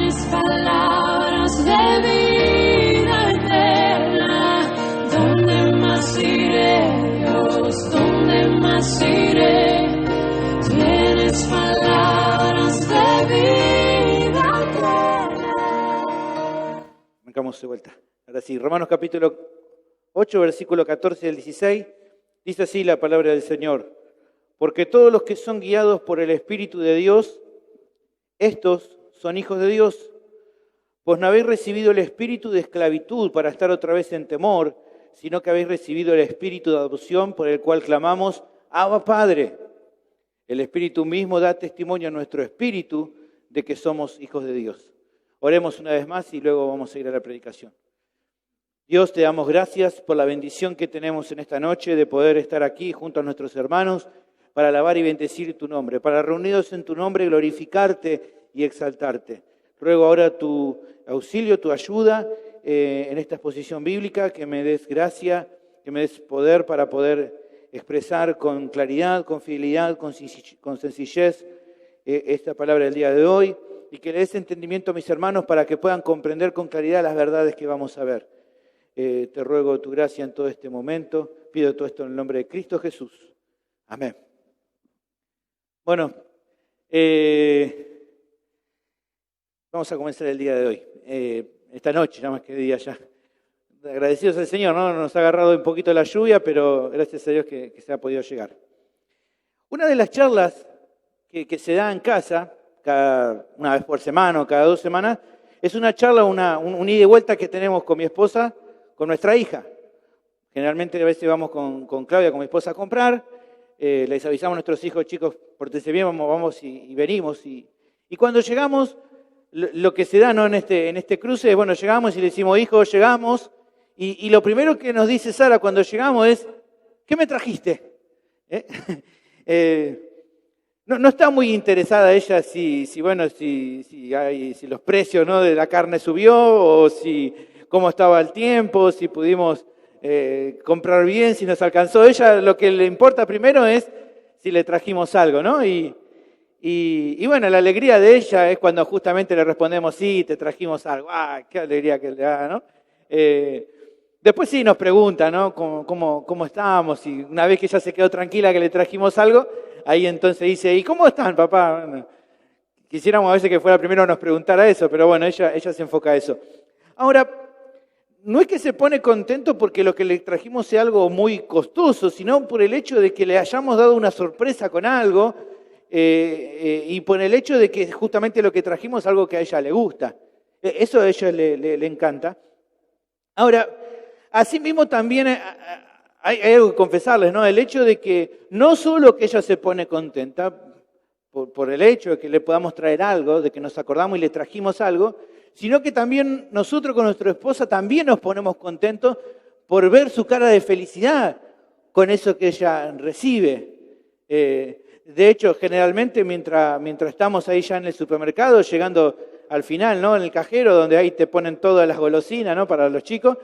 Tienes palabras de vida eterna. ¿Dónde más iré, Dios? ¿Dónde más iré? Tienes palabras de vida eterna. Arrancamos de vuelta. Ahora sí, Romanos capítulo 8, versículo 14 al 16, dice así la palabra del Señor. Porque todos los que son guiados por el Espíritu de Dios, estos son hijos de Dios. Pues no habéis recibido el espíritu de esclavitud para estar otra vez en temor, sino que habéis recibido el espíritu de adopción por el cual clamamos, Abba Padre. El Espíritu mismo da testimonio a nuestro espíritu de que somos hijos de Dios. Oremos una vez más y luego vamos a ir a la predicación. Dios, te damos gracias por la bendición que tenemos en esta noche de poder estar aquí junto a nuestros hermanos para alabar y bendecir tu nombre, para reunidos en tu nombre glorificarte y exaltarte. Ruego ahora tu auxilio, tu ayuda en esta exposición bíblica, que me des gracia, que me des poder para poder expresar con claridad, con fidelidad, con sencillez esta palabra del día de hoy y que le des entendimiento a mis hermanos para que puedan comprender con claridad las verdades que vamos a ver. Te ruego tu gracia en todo este momento. Pido todo esto en el nombre de Cristo Jesús. Amén. Bueno, vamos a comenzar el día de hoy. Esta noche, ya más que día ya. Agradecidos al Señor, ¿no? Nos ha agarrado un poquito la lluvia, pero gracias a Dios que se ha podido llegar. Una de las charlas que se da en casa, una vez por semana o cada 2 semanas, es una charla, un ida y vuelta que tenemos con mi esposa, con nuestra hija. Generalmente a veces vamos con Claudia, con mi esposa, a comprar. Les avisamos a nuestros hijos, chicos, pórtense bien, vamos y venimos. Y cuando llegamos, lo que se da, ¿no? en este cruce es, bueno, llegamos y le decimos, hijos, llegamos. Y lo primero que nos dice Sara cuando llegamos es, ¿qué me trajiste? No está muy interesada ella si los precios, ¿no? de la carne subió o si cómo estaba el tiempo, si pudimos comprar bien, si nos alcanzó. Ella lo que le importa primero es si le trajimos algo, ¿no? Y bueno, la alegría de ella es cuando justamente le respondemos, sí, te trajimos algo. ¡Ah, qué alegría que le da!, ¿no? Después sí nos pregunta, ¿no? ¿Cómo estábamos? Y una vez que ella se quedó tranquila que le trajimos algo, ahí entonces dice, ¿y cómo están, papá? Bueno, quisiéramos a veces que fuera primero nos preguntara eso, pero bueno, ella se enfoca a eso. Ahora, no es que se pone contento porque lo que le trajimos sea algo muy costoso, sino por el hecho de que le hayamos dado una sorpresa con algo y por el hecho de que justamente lo que trajimos es algo que a ella le gusta. Eso a ella le encanta. Ahora, asimismo también hay algo que confesarles, ¿no? El hecho de que no solo que ella se pone contenta por el hecho de que le podamos traer algo, de que nos acordamos y le trajimos algo, sino que también nosotros con nuestra esposa también nos ponemos contentos por ver su cara de felicidad con eso que ella recibe. De hecho, generalmente mientras estamos ahí ya en el supermercado, llegando al final, ¿no? En el cajero, donde ahí te ponen todas las golosinas, ¿no? Para los chicos,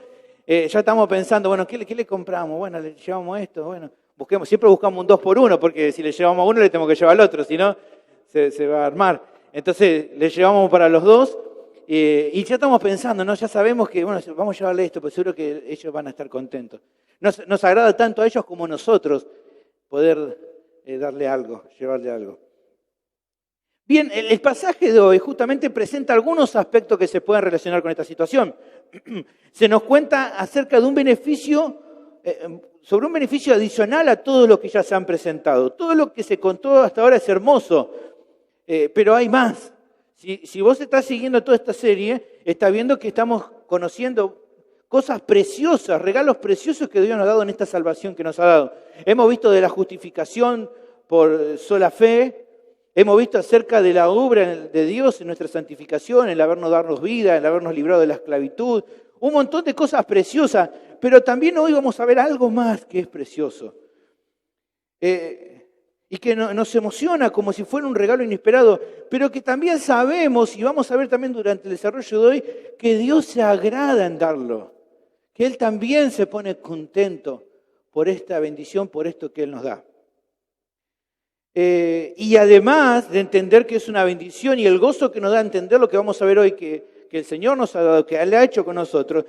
ya estamos pensando, bueno, ¿qué le compramos? Bueno, le llevamos esto, bueno, siempre buscamos un 2 por 1, porque si le llevamos a uno le tenemos que llevar al otro, si no, se va a armar. Entonces, le llevamos para los dos, y ya estamos pensando, ¿no? Ya sabemos que, bueno, vamos a llevarle esto, pues seguro que ellos van a estar contentos. Nos agrada tanto a ellos como a nosotros poder darle algo, llevarle algo. Bien, el pasaje de hoy justamente presenta algunos aspectos que se pueden relacionar con esta situación. Se nos cuenta acerca de un beneficio, sobre un beneficio adicional a todo lo que ya se han presentado. Todo lo que se contó hasta ahora es hermoso, pero hay más. Si vos estás siguiendo toda esta serie, estás viendo que estamos conociendo cosas preciosas, regalos preciosos que Dios nos ha dado en esta salvación que nos ha dado. Hemos visto de la justificación por sola fe. Hemos visto acerca de la obra de Dios en nuestra santificación, el habernos dado vida, el habernos librado de la esclavitud. Un montón de cosas preciosas, pero también hoy vamos a ver algo más que es precioso. Y que nos emociona como si fuera un regalo inesperado, pero que también sabemos, y vamos a ver también durante el desarrollo de hoy, que Dios se agrada en darlo. Que Él también se pone contento por esta bendición, por esto que Él nos da. Y además de entender que es una bendición y el gozo que nos da entender lo que vamos a ver hoy que el Señor nos ha dado, que Él ha hecho con nosotros,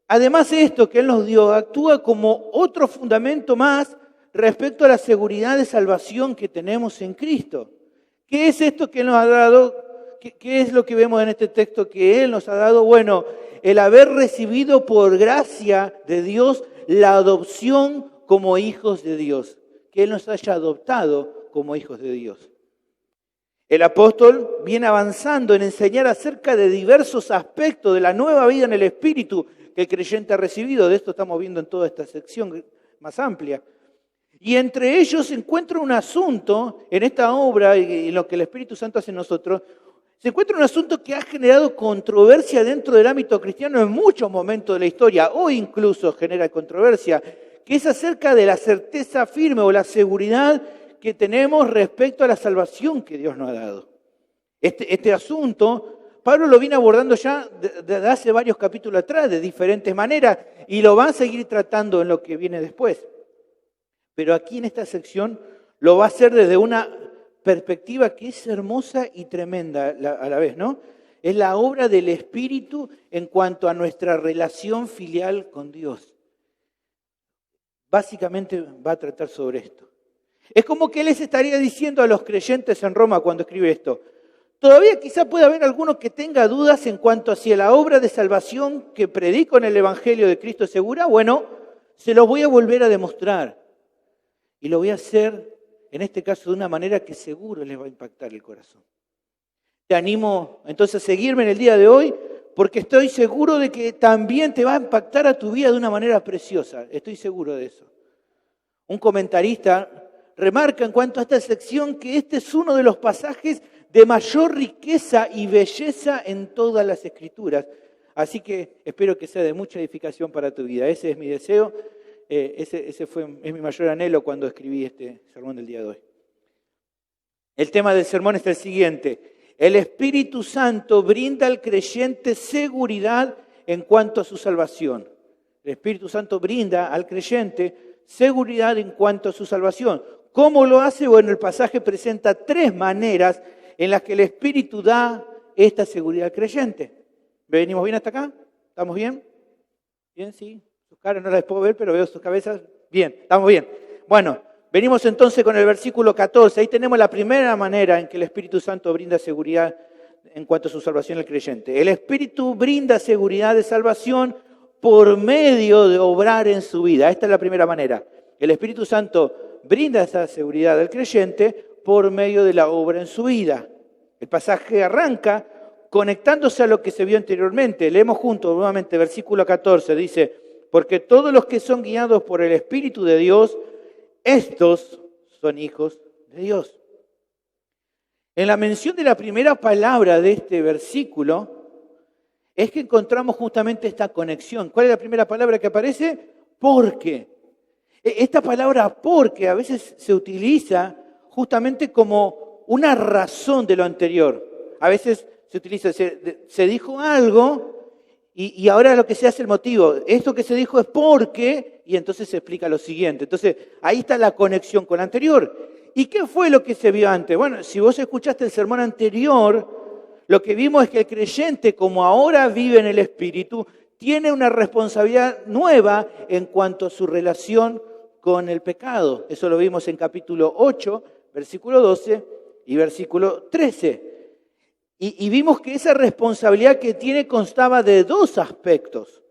además esto que Él nos dio actúa como otro fundamento más respecto a la seguridad de salvación que tenemos en Cristo. ¿Qué es esto que Él nos ha dado? ¿Qué es lo que vemos en este texto que Él nos ha dado? Bueno, el haber recibido por gracia de Dios la adopción como hijos de Dios. Que Él nos haya adoptado como hijos de Dios. El apóstol viene avanzando en enseñar acerca de diversos aspectos de la nueva vida en el Espíritu que el creyente ha recibido. De esto estamos viendo en toda esta sección más amplia. Y entre ellos se encuentra un asunto en esta obra y en lo que el Espíritu Santo hace en nosotros. Se encuentra un asunto que ha generado controversia dentro del ámbito cristiano en muchos momentos de la historia. Hoy incluso genera controversia, que es acerca de la certeza firme o la seguridad que tenemos respecto a la salvación que Dios nos ha dado. Este asunto, Pablo lo viene abordando ya desde hace varios capítulos atrás, de diferentes maneras, y lo va a seguir tratando en lo que viene después. Pero aquí en esta sección lo va a hacer desde una perspectiva que es hermosa y tremenda a la vez, ¿no? Es la obra del Espíritu en cuanto a nuestra relación filial con Dios. Básicamente va a tratar sobre esto. Es como que Él les estaría diciendo a los creyentes en Roma cuando escribe esto. Todavía quizá pueda haber alguno que tenga dudas en cuanto a si la obra de salvación que predico en el Evangelio de Cristo es segura. Bueno, se los voy a volver a demostrar. Y lo voy a hacer, en este caso, de una manera que seguro les va a impactar el corazón. Te animo entonces a seguirme en el día de hoy, porque estoy seguro de que también te va a impactar a tu vida de una manera preciosa. Estoy seguro de eso. Un comentarista remarca en cuanto a esta sección que este es uno de los pasajes de mayor riqueza y belleza en todas las Escrituras. Así que espero que sea de mucha edificación para tu vida. Ese es mi deseo. Es mi mayor anhelo cuando escribí este sermón del día de hoy. El tema del sermón es el siguiente. El Espíritu Santo brinda al creyente seguridad en cuanto a su salvación. El Espíritu Santo brinda al creyente seguridad en cuanto a su salvación. ¿Cómo lo hace? Bueno, el pasaje presenta 3 maneras en las que el Espíritu da esta seguridad al creyente. ¿Venimos bien hasta acá? ¿Estamos bien? ¿Bien? Sí. Sus caras no las puedo ver, pero veo sus cabezas. Bien, estamos bien. Bueno, venimos entonces con el versículo 14. Ahí tenemos la primera manera en que el Espíritu Santo brinda seguridad en cuanto a su salvación al creyente. El Espíritu brinda seguridad de salvación por medio de obrar en su vida. Esta es la primera manera. El Espíritu Santo brinda esa seguridad al creyente por medio de la obra en su vida. El pasaje arranca conectándose a lo que se vio anteriormente. Leemos juntos nuevamente versículo 14. Dice: porque todos los que son guiados por el Espíritu de Dios, estos son hijos de Dios. En la mención de la primera palabra de este versículo, es que encontramos justamente esta conexión. ¿Cuál es la primera palabra que aparece? Porque. Esta palabra porque a veces se utiliza justamente como una razón de lo anterior. A veces se utiliza, se dijo algo y ahora lo que se hace el motivo. Esto que se dijo es porque, y entonces se explica lo siguiente. Entonces ahí está la conexión con lo anterior. ¿Y qué fue lo que se vio antes? Bueno, si vos escuchaste el sermón anterior, lo que vimos es que el creyente, como ahora vive en el Espíritu, tiene una responsabilidad nueva en cuanto a su relación con el pecado. Eso lo vimos en capítulo 8, versículo 12 y versículo 13. Y vimos que esa responsabilidad que tiene constaba de 2 aspectos.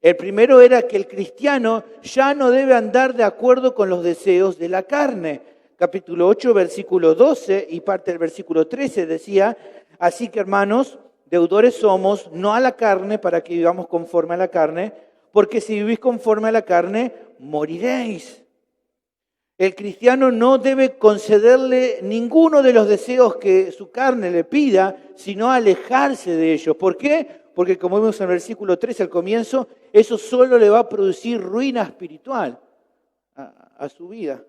El primero era que el cristiano ya no debe andar de acuerdo con los deseos de la carne. Capítulo 8, versículo 12 y parte del versículo 13 decía: así que hermanos, deudores somos, no a la carne, para que vivamos conforme a la carne, porque si vivís conforme a la carne, moriréis. El cristiano no debe concederle ninguno de los deseos que su carne le pida, sino alejarse de ellos. ¿Por qué? Porque como vimos en el versículo 13 al comienzo, eso solo le va a producir ruina espiritual a su vida.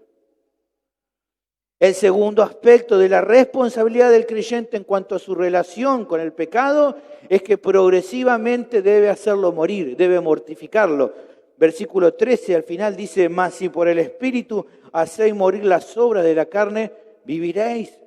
El segundo aspecto de la responsabilidad del creyente en cuanto a su relación con el pecado es que progresivamente debe hacerlo morir, debe mortificarlo. Versículo 13 al final dice: mas si por el Espíritu hacéis morir las obras de la carne, viviréis.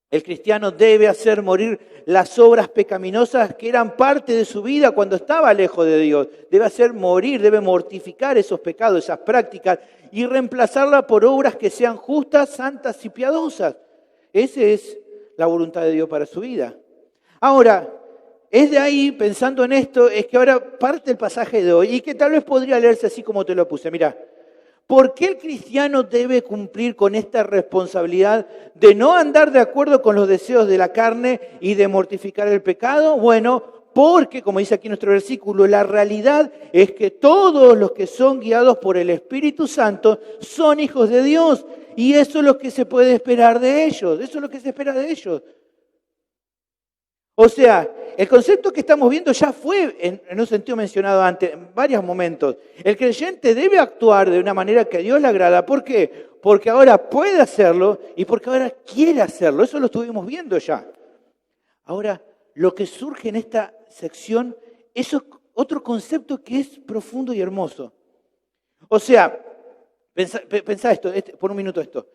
El cristiano debe hacer morir las obras pecaminosas que eran parte de su vida cuando estaba lejos de Dios. Debe hacer morir, debe mortificar esos pecados, esas prácticas y reemplazarlas por obras que sean justas, santas y piadosas. Esa es la voluntad de Dios para su vida. Ahora, es de ahí, pensando en esto, es que ahora parte el pasaje de hoy y que tal vez podría leerse así como te lo puse. Mira, ¿por qué el cristiano debe cumplir con esta responsabilidad de no andar de acuerdo con los deseos de la carne y de mortificar el pecado? Bueno, porque, como dice aquí nuestro versículo, la realidad es que todos los que son guiados por el Espíritu Santo son hijos de Dios. Y eso es lo que se puede esperar de ellos. Eso es lo que se espera de ellos. O sea, el concepto que estamos viendo ya fue en un sentido mencionado antes, en varios momentos. El creyente debe actuar de una manera que a Dios le agrada. ¿Por qué? Porque ahora puede hacerlo y porque ahora quiere hacerlo. Eso lo estuvimos viendo ya. Ahora, lo que surge en esta sección es otro concepto que es profundo y hermoso. O sea, pensá esto, por un minuto esto.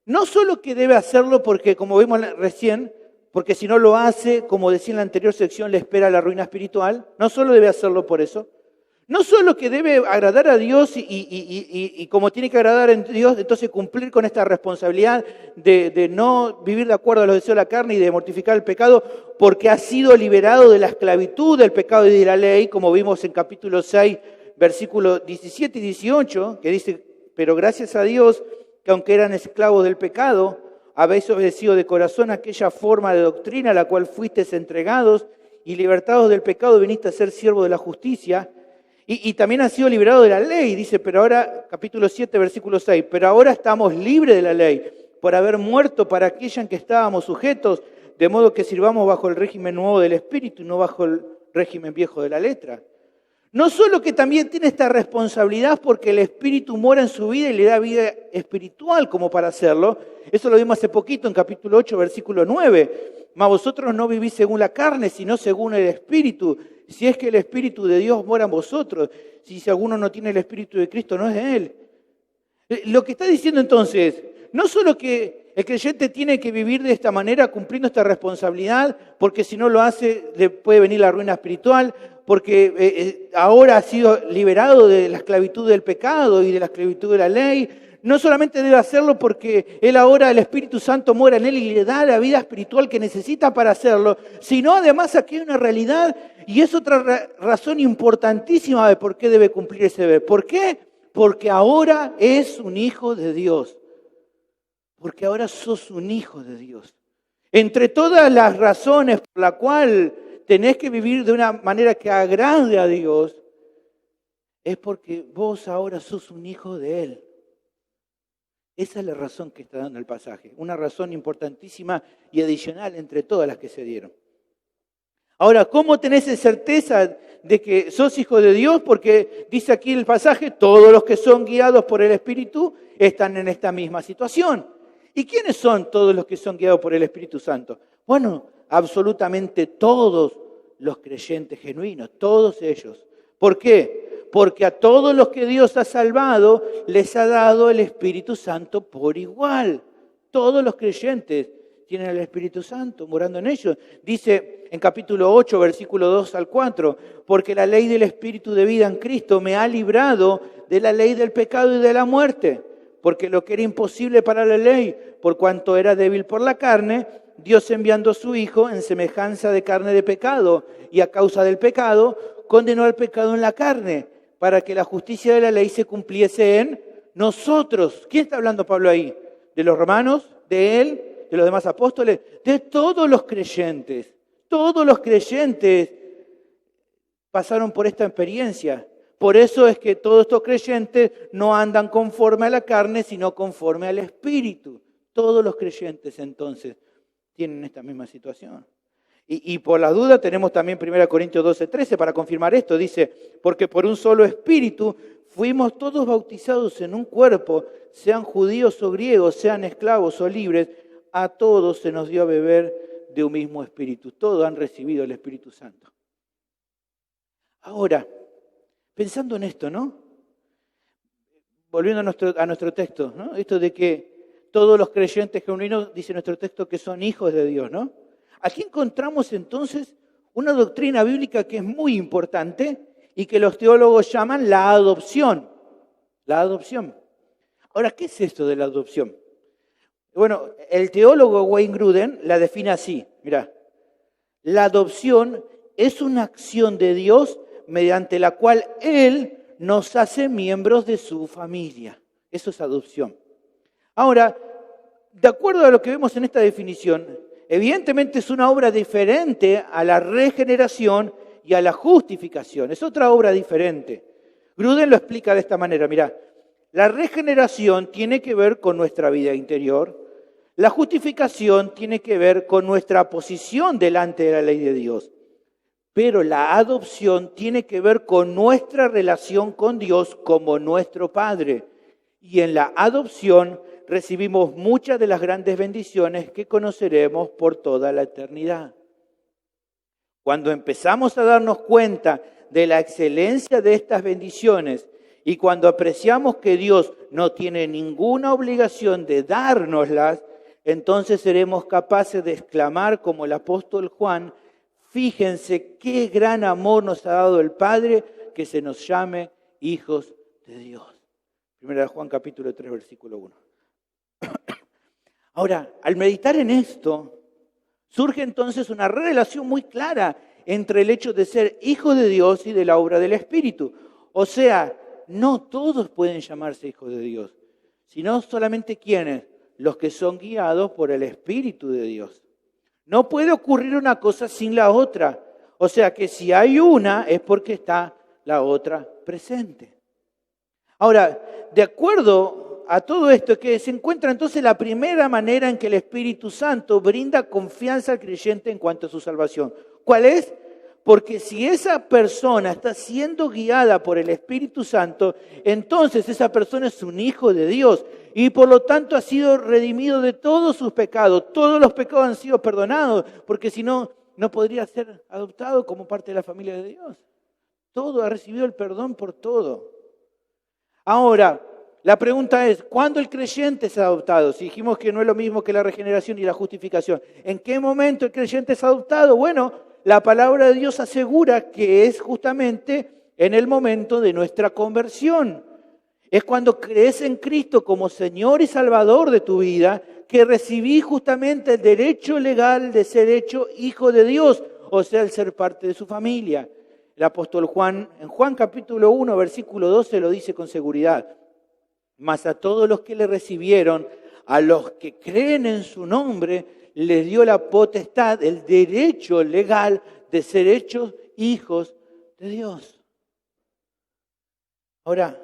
No solo que debe hacerlo porque, como vimos recién, porque si no lo hace, como decía en la anterior sección, le espera la ruina espiritual. No solo debe hacerlo por eso. No solo que debe agradar a Dios y como tiene que agradar a Dios, entonces cumplir con esta responsabilidad de no vivir de acuerdo a los deseos de la carne y de mortificar el pecado, porque ha sido liberado de la esclavitud del pecado y de la ley, como vimos en capítulo 6, versículos 17 y 18, que dice, pero gracias a Dios que aunque eran esclavos del pecado, habéis obedecido de corazón aquella forma de doctrina a la cual fuisteis entregados y libertados del pecado viniste a ser siervos de la justicia. Y también han sido liberados de la ley, dice, pero ahora, capítulo 7, versículo 6, pero ahora estamos libres de la ley por haber muerto para aquella en que estábamos sujetos, de modo que sirvamos bajo el régimen nuevo del Espíritu y no bajo el régimen viejo de la letra. No solo que también tiene esta responsabilidad porque el Espíritu mora en su vida y le da vida espiritual como para hacerlo. Eso lo vimos hace poquito en capítulo 8, versículo 9. Mas vosotros no vivís según la carne, sino según el Espíritu. Si es que el Espíritu de Dios mora en vosotros. Si alguno no tiene el Espíritu de Cristo, no es de Él. Lo que está diciendo entonces, no solo que el creyente tiene que vivir de esta manera, cumpliendo esta responsabilidad, porque si no lo hace, le puede venir la ruina espiritual, porque ahora ha sido liberado de la esclavitud del pecado y de la esclavitud de la ley. No solamente debe hacerlo porque él ahora, el Espíritu Santo mora en él y le da la vida espiritual que necesita para hacerlo, sino además aquí hay una realidad y es otra razón importantísima de por qué debe cumplir ese deber. ¿Por qué? Porque ahora es un hijo de Dios. Porque ahora sos un hijo de Dios. Entre todas las razones por las cuales tenés que vivir de una manera que agrade a Dios, es porque vos ahora sos un hijo de Él. Esa es la razón que está dando el pasaje. Una razón importantísima y adicional entre todas las que se dieron. Ahora, ¿cómo tenés certeza de que sos hijo de Dios? Porque dice aquí el pasaje, todos los que son guiados por el Espíritu están en esta misma situación. ¿Y quiénes son todos los que son guiados por el Espíritu Santo? Bueno, absolutamente todos los creyentes genuinos, todos ellos. ¿Por qué? Porque a todos los que Dios ha salvado les ha dado el Espíritu Santo por igual. Todos los creyentes tienen el Espíritu Santo morando en ellos. Dice en capítulo 8, versículo 2 al 4, porque la ley del Espíritu de vida en Cristo me ha librado de la ley del pecado y de la muerte. Porque lo que era imposible para la ley, por cuanto era débil por la carne, Dios enviando a su Hijo en semejanza de carne de pecado, y a causa del pecado, condenó al pecado en la carne, para que la justicia de la ley se cumpliese en nosotros. ¿Quién está hablando Pablo ahí? ¿De los romanos? ¿De él? ¿De los demás apóstoles? De todos los creyentes. Todos los creyentes pasaron por esta experiencia. Por eso es que todos estos creyentes no andan conforme a la carne, sino conforme al Espíritu. Todos los creyentes entonces tienen esta misma situación. Y por la duda tenemos también 1 Corintios 12:13 para confirmar esto. Dice, porque por un solo Espíritu fuimos todos bautizados en un cuerpo, sean judíos o griegos, sean esclavos o libres, a todos se nos dio a beber de un mismo Espíritu. Todos han recibido el Espíritu Santo. Ahora, pensando en esto, ¿no? Volviendo a nuestro texto, ¿no? Esto de que todos los creyentes genuinos, dice nuestro texto, que son hijos de Dios, ¿no? Aquí encontramos entonces una doctrina bíblica que es muy importante y que los teólogos llaman la adopción. La adopción. Ahora, ¿qué es esto de la adopción? Bueno, el teólogo Wayne Grudem la define así. Mirá, la adopción es una acción de Dios mediante la cual Él nos hace miembros de su familia. Eso es adopción. Ahora, de acuerdo a lo que vemos en esta definición, evidentemente es una obra diferente a la regeneración y a la justificación. Es otra obra diferente. Grudem lo explica de esta manera. Mirá, la regeneración tiene que ver con nuestra vida interior. La justificación tiene que ver con nuestra posición delante de la ley de Dios. Pero la adopción tiene que ver con nuestra relación con Dios como nuestro Padre. Y en la adopción recibimos muchas de las grandes bendiciones que conoceremos por toda la eternidad. Cuando empezamos a darnos cuenta de la excelencia de estas bendiciones y cuando apreciamos que Dios no tiene ninguna obligación de dárnoslas, entonces seremos capaces de exclamar como el apóstol Juan: fíjense qué gran amor nos ha dado el Padre, que se nos llame hijos de Dios. Primera de Juan capítulo 3, versículo 1. Ahora, al meditar en esto, surge entonces una relación muy clara entre el hecho de ser hijo de Dios y de la obra del Espíritu. O sea, no todos pueden llamarse hijos de Dios, sino solamente quienes, los que son guiados por el Espíritu de Dios. No puede ocurrir una cosa sin la otra. O sea que si hay una es porque está la otra presente. Ahora, de acuerdo a todo esto, que se encuentra entonces la primera manera en que el Espíritu Santo brinda confianza al creyente en cuanto a su salvación. ¿Cuál es? Porque si esa persona está siendo guiada por el Espíritu Santo, entonces esa persona es un hijo de Dios y por lo tanto ha sido redimido de todos sus pecados. Todos los pecados han sido perdonados, porque si no, no podría ser adoptado como parte de la familia de Dios. Todo ha recibido el perdón por todo. Ahora, la pregunta es, ¿cuándo el creyente es adoptado? Si dijimos que no es lo mismo que la regeneración y la justificación, ¿en qué momento el creyente es adoptado? Bueno, la palabra de Dios asegura que es justamente en el momento de nuestra conversión. Es cuando crees en Cristo como Señor y Salvador de tu vida que recibí justamente el derecho legal de ser hecho hijo de Dios, o sea, el ser parte de su familia. El apóstol Juan, en Juan capítulo 1, versículo 12, lo dice con seguridad. Mas a todos los que le recibieron, a los que creen en su nombre, les dio la potestad, el derecho legal de ser hechos hijos de Dios. Ahora,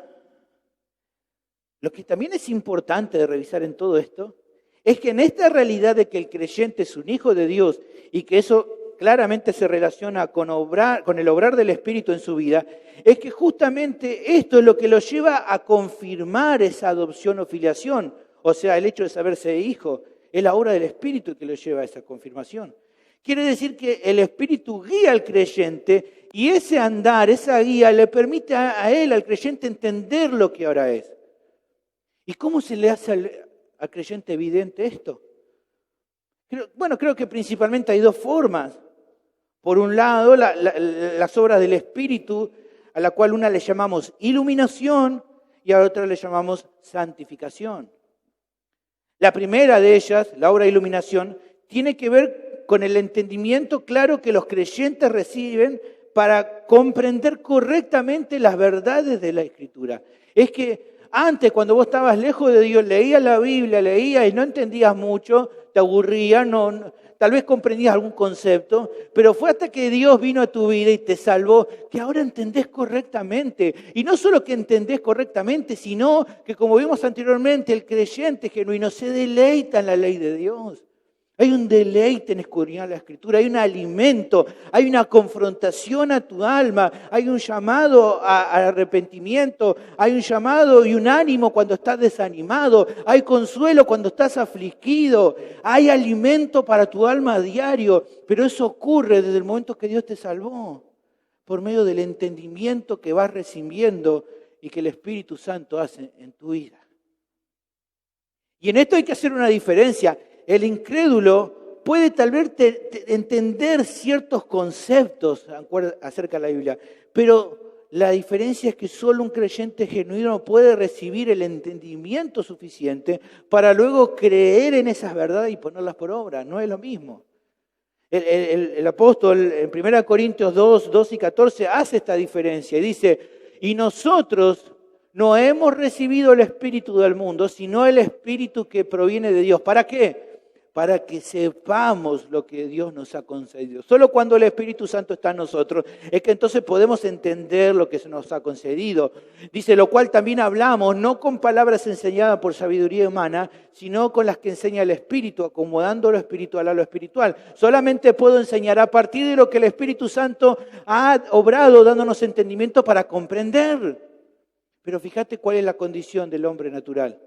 lo que también es importante de revisar en todo esto es que en esta realidad de que el creyente es un hijo de Dios y que eso claramente se relaciona con el obrar del Espíritu en su vida, es que justamente esto es lo que lo lleva a confirmar esa adopción o filiación, o sea, el hecho de saberse hijo. Es la obra del Espíritu que lo lleva a esa confirmación. Quiere decir que el Espíritu guía al creyente y ese andar, esa guía, le permite a él, al creyente, entender lo que ahora es. ¿Y cómo se le hace al creyente evidente esto? Creo que principalmente hay dos formas. Por un lado, las obras del Espíritu, a la cual una le llamamos iluminación y a otra le llamamos santificación. La primera de ellas, la obra de iluminación, tiene que ver con el entendimiento claro que los creyentes reciben para comprender correctamente las verdades de la Escritura. Es que antes, cuando vos estabas lejos de Dios, leías la Biblia, leías y no entendías mucho, te aburría, tal vez comprendías algún concepto, pero fue hasta que Dios vino a tu vida y te salvó, que ahora entendés correctamente. Y no solo que entendés correctamente, sino que, como vimos anteriormente, el creyente genuino se deleita en la ley de Dios. Hay un deleite en escudriñar la Escritura, hay un alimento, hay una confrontación a tu alma, hay un llamado al arrepentimiento, hay un llamado y un ánimo cuando estás desanimado, hay consuelo cuando estás afligido, hay alimento para tu alma a diario, pero eso ocurre desde el momento que Dios te salvó, por medio del entendimiento que vas recibiendo y que el Espíritu Santo hace en tu vida. Y en esto hay que hacer una diferencia. El incrédulo puede tal vez entender ciertos conceptos acerca de la Biblia, pero la diferencia es que solo un creyente genuino puede recibir el entendimiento suficiente para luego creer en esas verdades y ponerlas por obra. No es lo mismo. El apóstol en 1 Corintios 2, 12 y 14 hace esta diferencia y dice, y nosotros no hemos recibido el espíritu del mundo, sino el espíritu que proviene de Dios. ¿Para qué? Para que sepamos lo que Dios nos ha concedido. Solo cuando el Espíritu Santo está en nosotros es que entonces podemos entender lo que se nos ha concedido. Dice, lo cual también hablamos, no con palabras enseñadas por sabiduría humana, sino con las que enseña el Espíritu, acomodando lo espiritual a lo espiritual. Solamente puedo enseñar a partir de lo que el Espíritu Santo ha obrado, dándonos entendimiento para comprender. Pero fíjate cuál es la condición del hombre natural,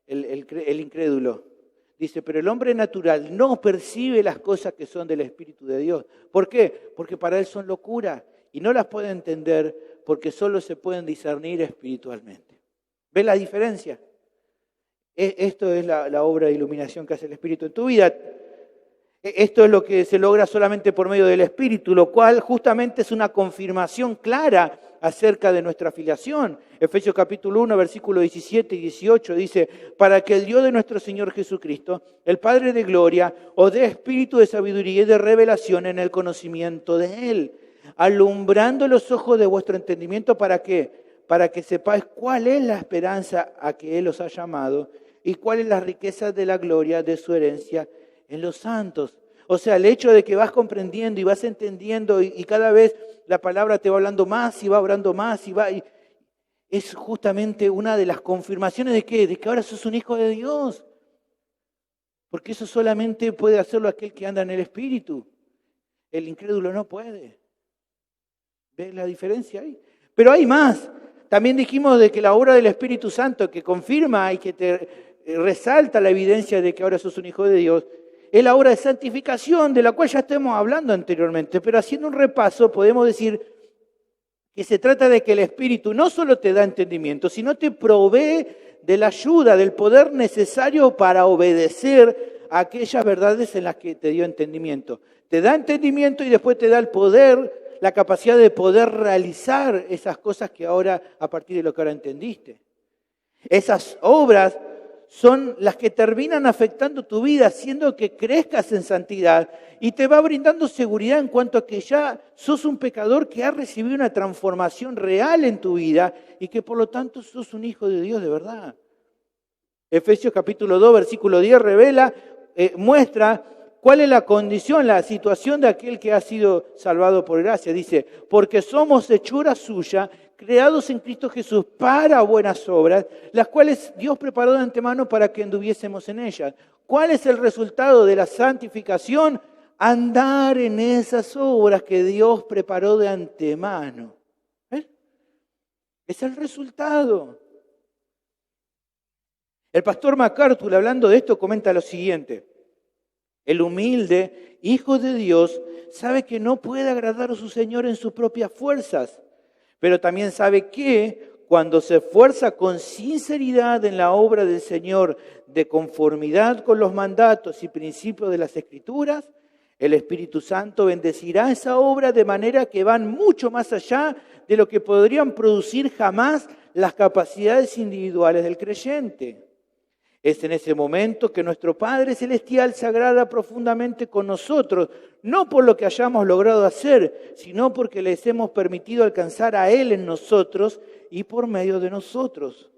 el incrédulo. Dice, pero el hombre natural no percibe las cosas que son del Espíritu de Dios. ¿Por qué? Porque para él son locura y no las puede entender porque solo se pueden discernir espiritualmente. ¿Ves la diferencia? Esto es la obra de iluminación que hace el Espíritu en tu vida. Esto es lo que se logra solamente por medio del Espíritu, lo cual justamente es una confirmación clara acerca de nuestra filiación. Efesios capítulo 1, versículos 17 y 18 dice, para que el Dios de nuestro Señor Jesucristo, el Padre de gloria, os dé espíritu de sabiduría y de revelación en el conocimiento de Él, alumbrando los ojos de vuestro entendimiento, ¿para qué? Para que sepáis cuál es la esperanza a que Él os ha llamado y cuál es la riqueza de la gloria de su herencia en los santos. O sea, el hecho de que vas comprendiendo y vas entendiendo y cada vez la palabra te va hablando más y va hablando más y es justamente una de las confirmaciones de ¿qué? De que ahora sos un hijo de Dios. Porque eso solamente puede hacerlo aquel que anda en el Espíritu. El incrédulo no puede. ¿Ves la diferencia ahí? Pero hay más. También dijimos de que la obra del Espíritu Santo que confirma y que te resalta la evidencia de que ahora sos un hijo de Dios, es la obra de santificación de la cual ya estamos hablando anteriormente. Pero haciendo un repaso podemos decir que se trata de que el Espíritu no solo te da entendimiento, sino te provee de la ayuda, del poder necesario para obedecer a aquellas verdades en las que te dio entendimiento. Te da entendimiento y después te da el poder, la capacidad de poder realizar esas cosas que ahora, a partir de lo que ahora entendiste. Esas obras son las que terminan afectando tu vida, haciendo que crezcas en santidad y te va brindando seguridad en cuanto a que ya sos un pecador que ha recibido una transformación real en tu vida y que por lo tanto sos un hijo de Dios de verdad. Efesios capítulo 2, versículo 10 revela, muestra cuál es la condición, la situación de aquel que ha sido salvado por gracia. Dice, porque somos hechura suya, creados en Cristo Jesús para buenas obras, las cuales Dios preparó de antemano para que anduviésemos en ellas. ¿Cuál es el resultado de la santificación? Andar en esas obras que Dios preparó de antemano. ¿Ves? Es el resultado. El pastor MacArthur, hablando de esto, comenta lo siguiente. El humilde hijo de Dios sabe que no puede agradar a su Señor en sus propias fuerzas, pero también sabe que cuando se esfuerza con sinceridad en la obra del Señor, de conformidad con los mandatos y principios de las Escrituras, el Espíritu Santo bendecirá esa obra de manera que van mucho más allá de lo que podrían producir jamás las capacidades individuales del creyente. Es en ese momento que nuestro Padre Celestial se agrada profundamente con nosotros, no por lo que hayamos logrado hacer, sino porque les hemos permitido alcanzar a Él en nosotros y por medio de nosotros.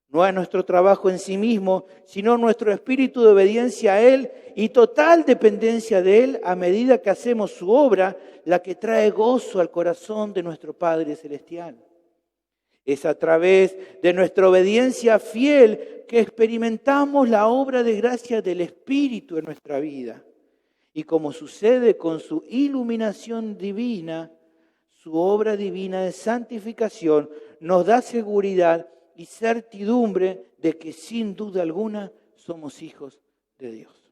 No es nuestro trabajo en sí mismo, sino nuestro espíritu de obediencia a Él y total dependencia de Él a medida que hacemos su obra, la que trae gozo al corazón de nuestro Padre Celestial. Es a través de nuestra obediencia fiel que experimentamos la obra de gracia del Espíritu en nuestra vida. Y como sucede con su iluminación divina, su obra divina de santificación nos da seguridad y certidumbre de que sin duda alguna somos hijos de Dios.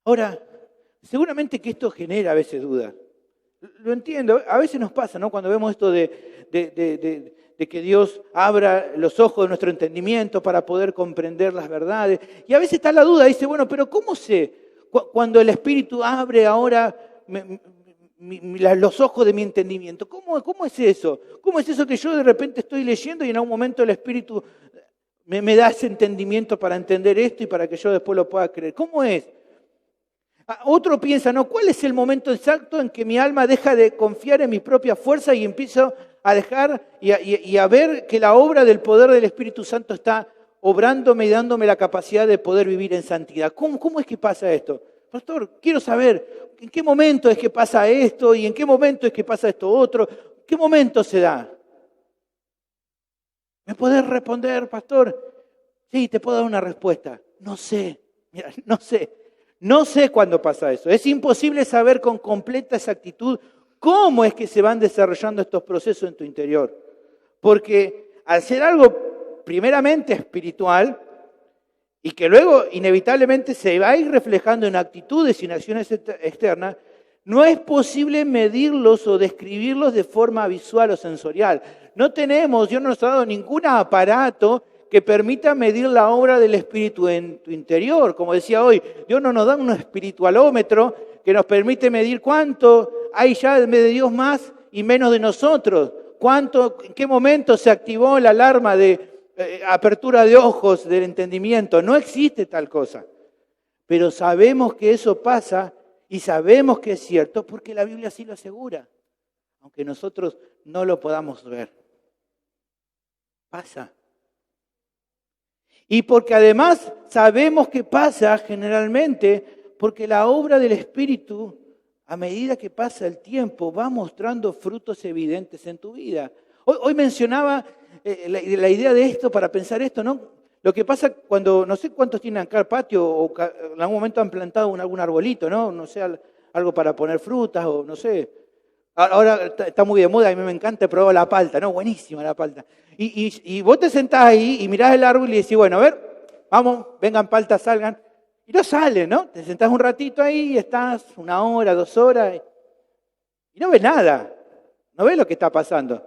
Ahora, seguramente que esto genera a veces dudas. Lo entiendo, a veces nos pasa, ¿no? Cuando vemos esto de de que Dios abra los ojos de nuestro entendimiento para poder comprender las verdades. Y a veces está la duda, dice, bueno, pero ¿cómo sé cuando el Espíritu abre ahora los ojos de mi entendimiento? ¿Cómo es eso? ¿Cómo es eso que yo de repente estoy leyendo y en algún momento el Espíritu me da ese entendimiento para entender esto y para que yo después lo pueda creer? ¿Cómo es? Otro piensa, ¿no? ¿Cuál es el momento exacto en que mi alma deja de confiar en mi propia fuerza y empiezo a dejar y a ver que la obra del poder del Espíritu Santo está obrándome y dándome la capacidad de poder vivir en santidad? ¿Cómo es que pasa esto? Pastor, quiero saber en qué momento es que pasa esto y en qué momento es que pasa esto otro. ¿Qué momento se da? ¿Me podés responder, pastor? Sí, te puedo dar una respuesta. No sé, mira, no sé. No sé cuándo pasa eso. Es imposible saber con completa exactitud cómo es que se van desarrollando estos procesos en tu interior. Porque al ser algo primeramente espiritual y que luego inevitablemente se va a ir reflejando en actitudes y en acciones externas, no es posible medirlos o describirlos de forma visual o sensorial. Dios no nos ha dado ningún aparato que permita medir la obra del Espíritu en tu interior. Como decía hoy, Dios no nos da un espiritualómetro que nos permite medir cuánto hay ya de Dios más y menos de nosotros. En qué momento se activó la alarma de apertura de ojos del entendimiento. No existe tal cosa. Pero sabemos que eso pasa y sabemos que es cierto porque la Biblia sí lo asegura. Aunque nosotros no lo podamos ver. Pasa. Y porque además sabemos que pasa generalmente porque la obra del Espíritu, a medida que pasa el tiempo, va mostrando frutos evidentes en tu vida. Hoy mencionaba la idea de esto para pensar esto, ¿no? Lo que pasa cuando, no sé cuántos tienen acá el patio o en algún momento han plantado algún arbolito, ¿no? No sé, algo para poner frutas o no sé. Ahora está muy de moda, a mí me encanta probar la palta, ¿no? Buenísima la palta. Y vos te sentás ahí y mirás el árbol y decís, bueno, a ver, vamos, vengan paltas, salgan. Y no salen, ¿no? Te sentás un ratito ahí y estás 1 hora, 2 horas y no ves nada, no ves lo que está pasando.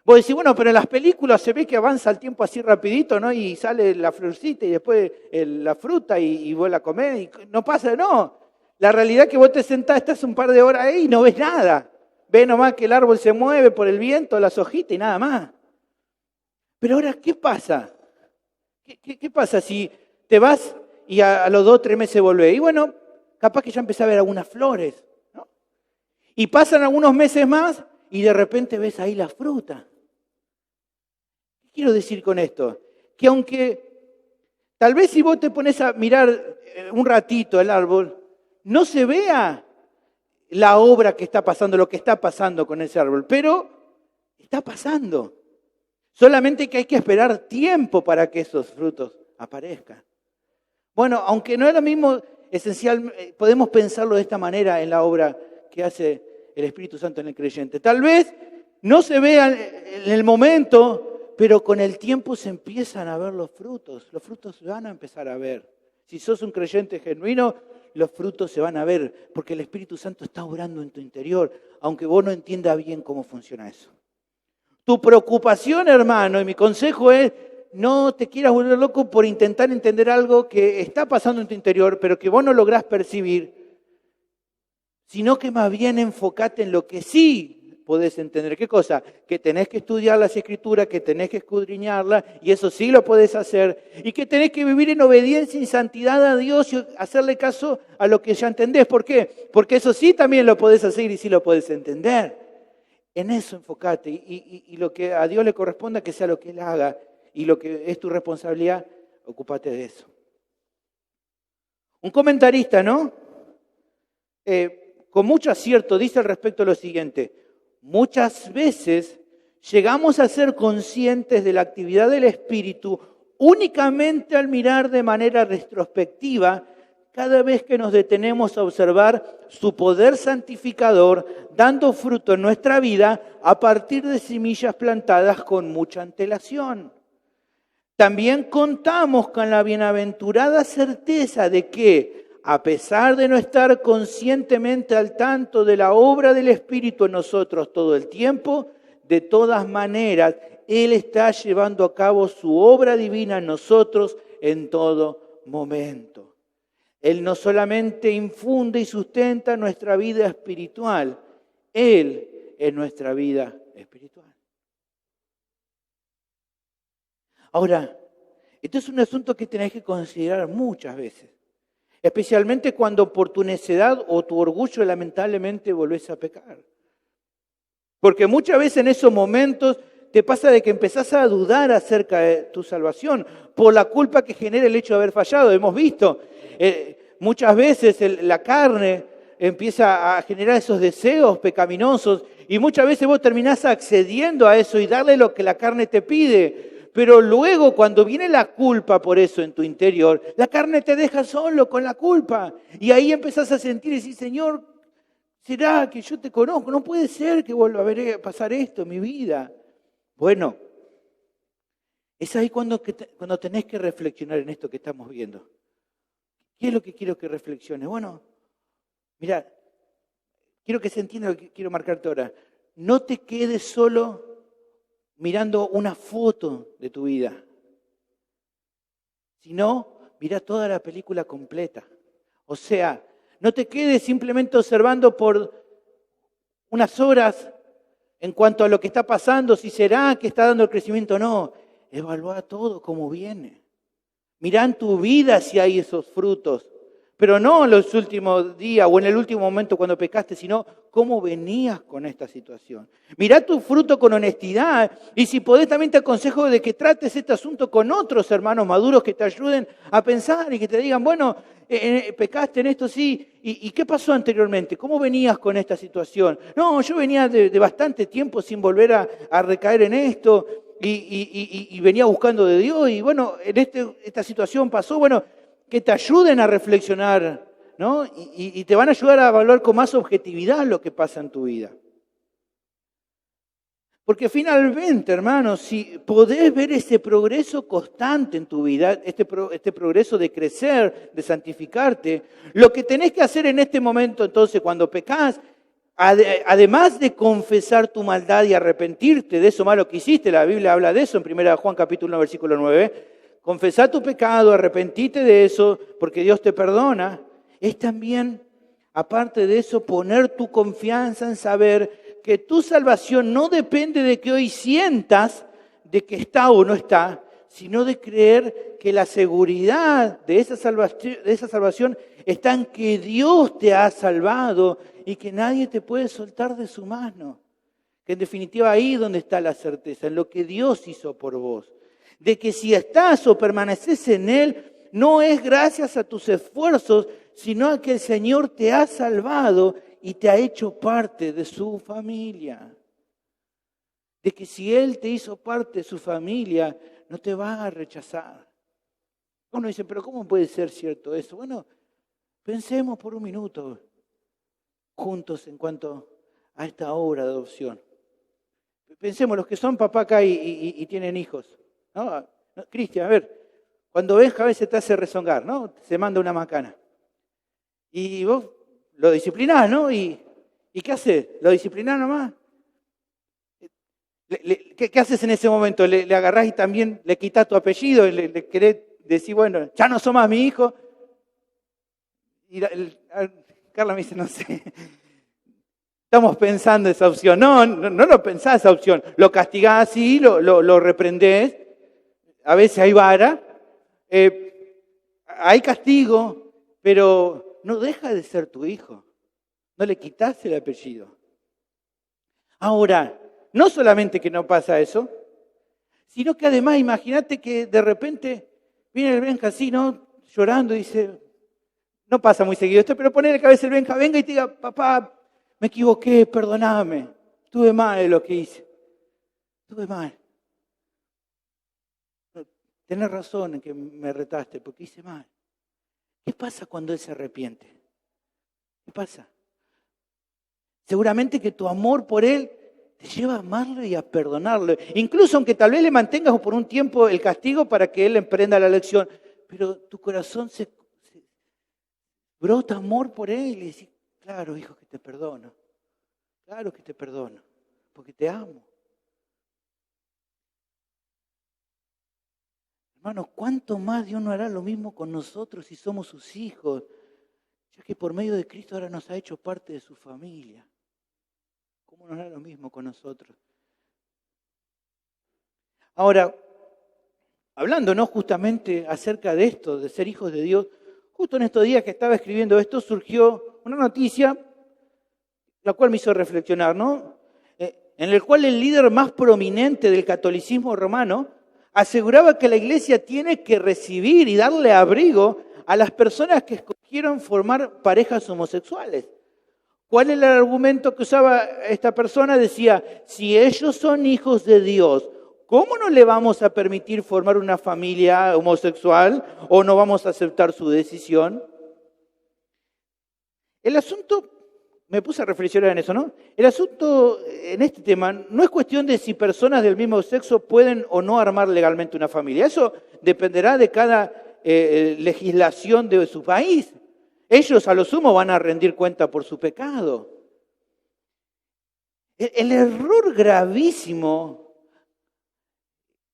Vos decís, bueno, pero en las películas se ve que avanza el tiempo así rapidito, ¿no? Y sale la florcita y después la fruta y vos la comés y no pasa, no. La realidad es que vos te sentás, estás un par de horas ahí y no ves nada. Ves nomás que el árbol se mueve por el viento, las hojitas y nada más. Pero ahora, ¿qué pasa? ¿Qué pasa si te vas y a los 2 o 3 meses volvés? Y bueno, capaz que ya empecé a ver algunas flores, ¿no? Y pasan algunos meses más y de repente ves ahí la fruta. ¿Qué quiero decir con esto? Que aunque tal vez si vos te pones a mirar un ratito el árbol, no se vea la obra que está pasando, lo que está pasando con ese árbol, pero está pasando. Solamente que hay que esperar tiempo para que esos frutos aparezcan. Bueno, aunque no es lo mismo esencial, podemos pensarlo de esta manera en la obra que hace el Espíritu Santo en el creyente. Tal vez no se vea en el momento, pero con el tiempo se empiezan a ver los frutos se van a empezar a ver. Si sos un creyente genuino, los frutos se van a ver, porque el Espíritu Santo está obrando en tu interior, aunque vos no entiendas bien cómo funciona eso. Tu preocupación, hermano, y mi consejo es, no te quieras volver loco por intentar entender algo que está pasando en tu interior, pero que vos no lográs percibir, sino que más bien enfocate en lo que sí podés entender. ¿Qué cosa? Que tenés que estudiar las Escrituras, que tenés que escudriñarlas, y eso sí lo podés hacer, y que tenés que vivir en obediencia y santidad a Dios y hacerle caso a lo que ya entendés. ¿Por qué? Porque eso sí también lo podés hacer y sí lo podés entender. En eso enfocate y lo que a Dios le corresponda que sea lo que Él haga y lo que es tu responsabilidad, ocúpate de eso. Un comentarista, ¿no? Con mucho acierto dice al respecto lo siguiente: muchas veces llegamos a ser conscientes de la actividad del Espíritu únicamente al mirar de manera retrospectiva cada vez que nos detenemos a observar su poder santificador dando fruto en nuestra vida a partir de semillas plantadas con mucha antelación. También contamos con la bienaventurada certeza de que, a pesar de no estar conscientemente al tanto de la obra del Espíritu en nosotros todo el tiempo, de todas maneras, Él está llevando a cabo su obra divina en nosotros en todo momento. Él no solamente infunde y sustenta nuestra vida espiritual, Él es nuestra vida espiritual. Ahora, esto es un asunto que tenés que considerar muchas veces, especialmente cuando por tu necedad o tu orgullo lamentablemente volvés a pecar. Porque muchas veces en esos momentos te pasa de que empezás a dudar acerca de tu salvación por la culpa que genera el hecho de haber fallado. Hemos visto muchas veces la carne empieza a generar esos deseos pecaminosos y muchas veces vos terminás accediendo a eso y darle lo que la carne te pide. Pero luego cuando viene la culpa por eso en tu interior, la carne te deja solo con la culpa. Y ahí empezás a sentir y decir, Señor, ¿será que yo te conozco? No puede ser que vuelva a pasar esto en mi vida. Bueno, es ahí cuando tenés que reflexionar en esto que estamos viendo. ¿Qué es lo que quiero que reflexiones? Bueno, mira, quiero que se entienda lo que quiero marcarte ahora. No te quedes solo mirando una foto de tu vida, sino mira toda la película completa. O sea, no te quedes simplemente observando por unas horas en cuanto a lo que está pasando, si será que está dando el crecimiento o no. Evalúa todo como viene. Mirá en tu vida si hay esos frutos. Pero no en los últimos días o en el último momento cuando pecaste, sino cómo venías con esta situación. Mirá tu fruto con honestidad y si podés también te aconsejo de que trates este asunto con otros hermanos maduros que te ayuden a pensar y que te digan, bueno, pecaste en esto sí, ¿y qué pasó anteriormente? ¿Cómo venías con esta situación? No, yo venía de bastante tiempo sin volver a recaer en esto y venía buscando de Dios y bueno, en esta situación pasó, bueno, que te ayuden a reflexionar, ¿no? Y te van a ayudar a evaluar con más objetividad lo que pasa en tu vida. Porque finalmente, hermanos, si podés ver ese progreso constante en tu vida, este progreso de crecer, de santificarte, lo que tenés que hacer en este momento, entonces, cuando pecás, además de confesar tu maldad y arrepentirte de eso malo que hiciste, la Biblia habla de eso en 1 Juan capítulo 1, versículo 9, confesar tu pecado, arrepentirte de eso, porque Dios te perdona, es también, aparte de eso, poner tu confianza en saber que tu salvación no depende de que hoy sientas de que está o no está, sino de creer que la seguridad de esa salvación está en que Dios te ha salvado y que nadie te puede soltar de su mano. Que en definitiva ahí es donde está la certeza, en lo que Dios hizo por vos. De que si estás o permaneces en Él, no es gracias a tus esfuerzos, sino a que el Señor te ha salvado y te ha hecho parte de su familia. De que si Él te hizo parte de su familia, no te va a rechazar. Uno dice, pero ¿cómo puede ser cierto eso? Bueno, pensemos por un minuto juntos en cuanto a esta obra de adopción. Pensemos los que son papá acá y tienen hijos. ¿No? Cristian, a ver, cuando Benja a veces te hace rezongar, ¿no? Se manda una macana. Y vos lo disciplinás, ¿no? ¿Y qué haces? ¿Lo disciplinás nomás? ¿Qué haces en ese momento? ¿Le agarrás y también le quitas tu apellido? ¿Le querés decir, bueno, ya no sos más mi hijo? Y Carla me dice, no sé. Estamos pensando esa opción. No lo pensás esa opción. Lo castigás así, lo reprendés. A veces hay vara, hay castigo, pero no deja de ser tu hijo. No le quitas el apellido. Ahora, no solamente que no pasa eso, sino que además imagínate que de repente viene el Benja así, ¿no? Llorando y dice, no pasa muy seguido esto, pero pone la cabeza el Benja, venga y te diga, papá, me equivoqué, perdóname, estuve mal en lo que hice, estuve mal. Tenés razón en que me retaste porque hice mal. ¿Qué pasa cuando él se arrepiente? ¿Qué pasa? Seguramente que tu amor por él te lleva a amarlo y a perdonarlo. Incluso aunque tal vez le mantengas por un tiempo el castigo para que él emprenda la lección. Pero tu corazón se brota amor por él y decís, claro, hijo, que te perdono. Claro que te perdono, porque te amo. Hermanos, ¿cuánto más Dios no hará lo mismo con nosotros si somos sus hijos? Ya que por medio de Cristo ahora nos ha hecho parte de su familia. ¿Cómo no hará lo mismo con nosotros? Ahora, hablando, ¿no?, justamente acerca de esto, de ser hijos de Dios, justo en estos días que estaba escribiendo esto surgió una noticia, la cual me hizo reflexionar, ¿no? En el cual el líder más prominente del catolicismo romano aseguraba que la iglesia tiene que recibir y darle abrigo a las personas que escogieron formar parejas homosexuales. ¿Cuál era el argumento que usaba esta persona? Decía, si ellos son hijos de Dios, ¿cómo no le vamos a permitir formar una familia homosexual o no vamos a aceptar su decisión? El asunto, me puse a reflexionar en eso, ¿no? El asunto en este tema no es cuestión de si personas del mismo sexo pueden o no armar legalmente una familia. Eso dependerá de cada legislación de su país. Ellos a lo sumo van a rendir cuenta por su pecado. El error gravísimo,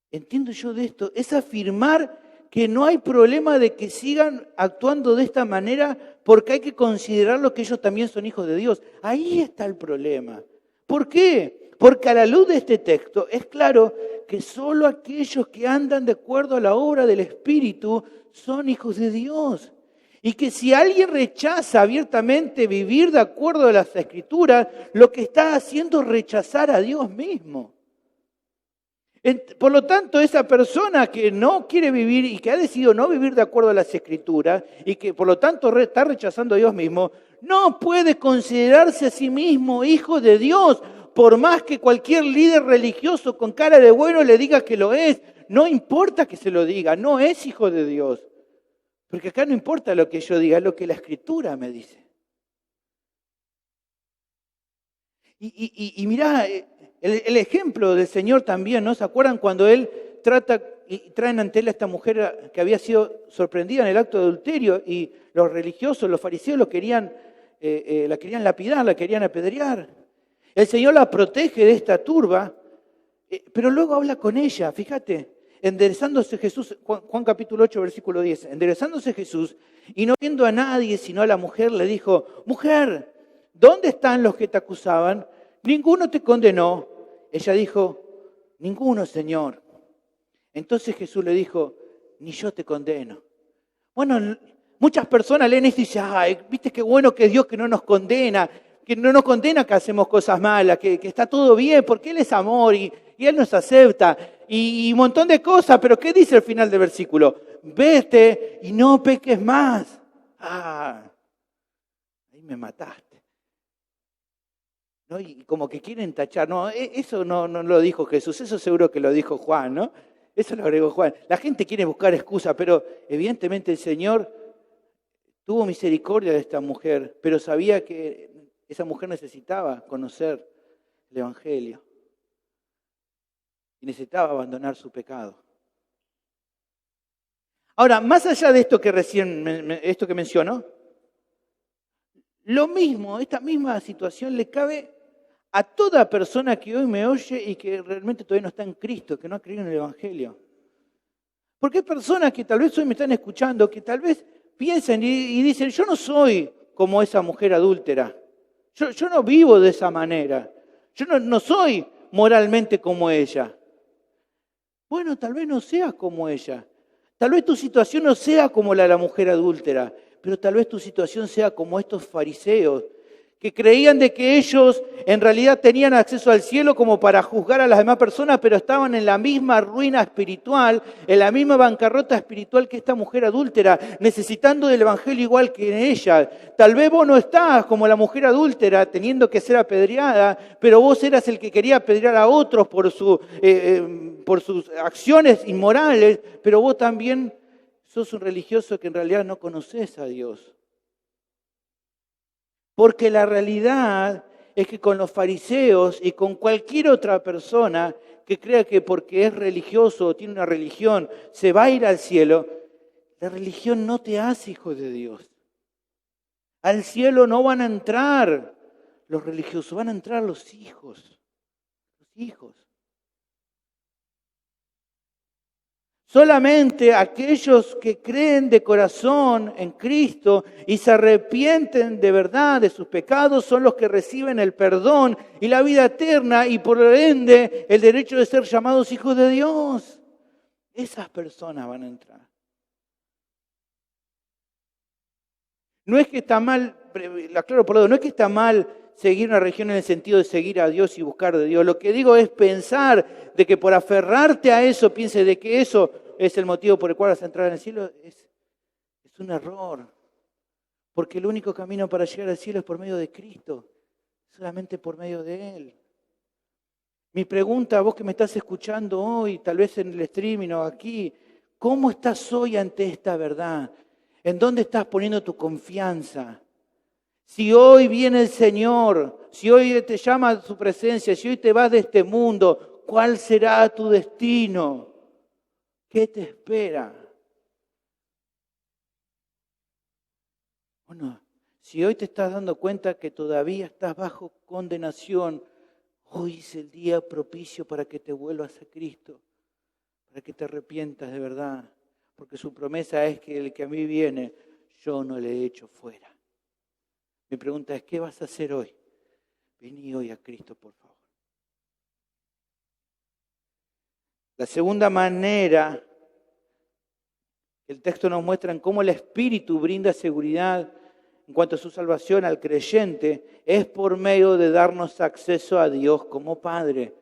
entiendo yo de esto, es afirmar que no hay problema de que sigan actuando de esta manera porque hay que considerarlo que ellos también son hijos de Dios. Ahí está el problema. ¿Por qué? Porque a la luz de este texto es claro que solo aquellos que andan de acuerdo a la obra del Espíritu son hijos de Dios. Y que si alguien rechaza abiertamente vivir de acuerdo a las Escrituras, lo que está haciendo es rechazar a Dios mismo. Por lo tanto, esa persona que no quiere vivir y que ha decidido no vivir de acuerdo a las Escrituras y que por lo tanto está rechazando a Dios mismo, no puede considerarse a sí mismo hijo de Dios, por más que cualquier líder religioso con cara de bueno le diga que lo es. No importa que se lo diga, no es hijo de Dios. Porque acá no importa lo que yo diga, es lo que la Escritura me dice. Y mirá, el ejemplo del Señor también, ¿no? ¿Se acuerdan cuando Él traen ante Él a esta mujer que había sido sorprendida en el acto de adulterio y los religiosos, los fariseos, la querían lapidar, la querían apedrear? El Señor la protege de esta turba, pero luego habla con ella, fíjate. Enderezándose Jesús, Juan capítulo 8, versículo 10, enderezándose Jesús y no viendo a nadie sino a la mujer, le dijo, mujer, ¿dónde están los que te acusaban? ¿Ninguno te condenó? Ella dijo, ninguno, Señor. Entonces Jesús le dijo, ni yo te condeno. Bueno, muchas personas leen esto y dicen, ay, viste qué bueno que es Dios que no nos condena que hacemos cosas malas, que está todo bien, porque Él es amor y Él nos acepta. Y un montón de cosas, pero ¿qué dice el final del versículo? Vete y no peques más. Ah, ahí me mataste. ¿No? Y como que quieren tachar. No, eso no lo dijo Jesús, eso seguro que lo dijo Juan, ¿no? Eso lo agregó Juan. La gente quiere buscar excusa, pero evidentemente el Señor tuvo misericordia de esta mujer, pero sabía que esa mujer necesitaba conocer el Evangelio. Y necesitaba abandonar su pecado. Ahora, más allá de esto que recién, esto que menciono, lo mismo, esta misma situación le cabe a toda persona que hoy me oye y que realmente todavía no está en Cristo, que no ha creído en el Evangelio. Porque hay personas que tal vez hoy me están escuchando, que tal vez piensan y dicen, yo no soy como esa mujer adúltera. Yo no vivo de esa manera. Yo no soy moralmente como ella. Bueno, tal vez no seas como ella. Tal vez tu situación no sea como la de la mujer adúltera, pero tal vez tu situación sea como estos fariseos, que creían de que ellos en realidad tenían acceso al cielo como para juzgar a las demás personas, pero estaban en la misma ruina espiritual, en la misma bancarrota espiritual que esta mujer adúltera, necesitando del Evangelio igual que ella. Tal vez vos no estás como la mujer adúltera, teniendo que ser apedreada, pero vos eras el que quería apedrear a otros por sus acciones inmorales, pero vos también sos un religioso que en realidad no conoces a Dios. Porque la realidad es que con los fariseos y con cualquier otra persona que crea que porque es religioso o tiene una religión se va a ir al cielo, la religión no te hace hijo de Dios. Al cielo no van a entrar los religiosos, van a entrar los hijos. Los hijos. Solamente aquellos que creen de corazón en Cristo y se arrepienten de verdad de sus pecados son los que reciben el perdón y la vida eterna y por ende el derecho de ser llamados hijos de Dios. Esas personas van a entrar. No es que está mal, aclaro por lado, no es que está mal seguir una religión en el sentido de seguir a Dios y buscar de Dios. Lo que digo es pensar de que por aferrarte a eso, pienses de que eso es el motivo por el cual vas a entrar en el cielo, es un error. Porque el único camino para llegar al cielo es por medio de Cristo, solamente por medio de Él. Mi pregunta a vos que me estás escuchando hoy, tal vez en el streaming o aquí, ¿cómo estás hoy ante esta verdad? ¿En dónde estás poniendo tu confianza? Si hoy viene el Señor, si hoy te llama a su presencia, si hoy te vas de este mundo, ¿cuál será tu destino? ¿Qué te espera? Bueno, si hoy te estás dando cuenta que todavía estás bajo condenación, hoy es el día propicio para que te vuelvas a Cristo, para que te arrepientas de verdad, porque su promesa es que el que a mí viene, yo no le echo fuera. Mi pregunta es, ¿qué vas a hacer hoy? Vení hoy a Cristo, por favor. La segunda manera que el texto nos muestra en cómo el Espíritu brinda seguridad en cuanto a su salvación al creyente es por medio de darnos acceso a Dios como Padre.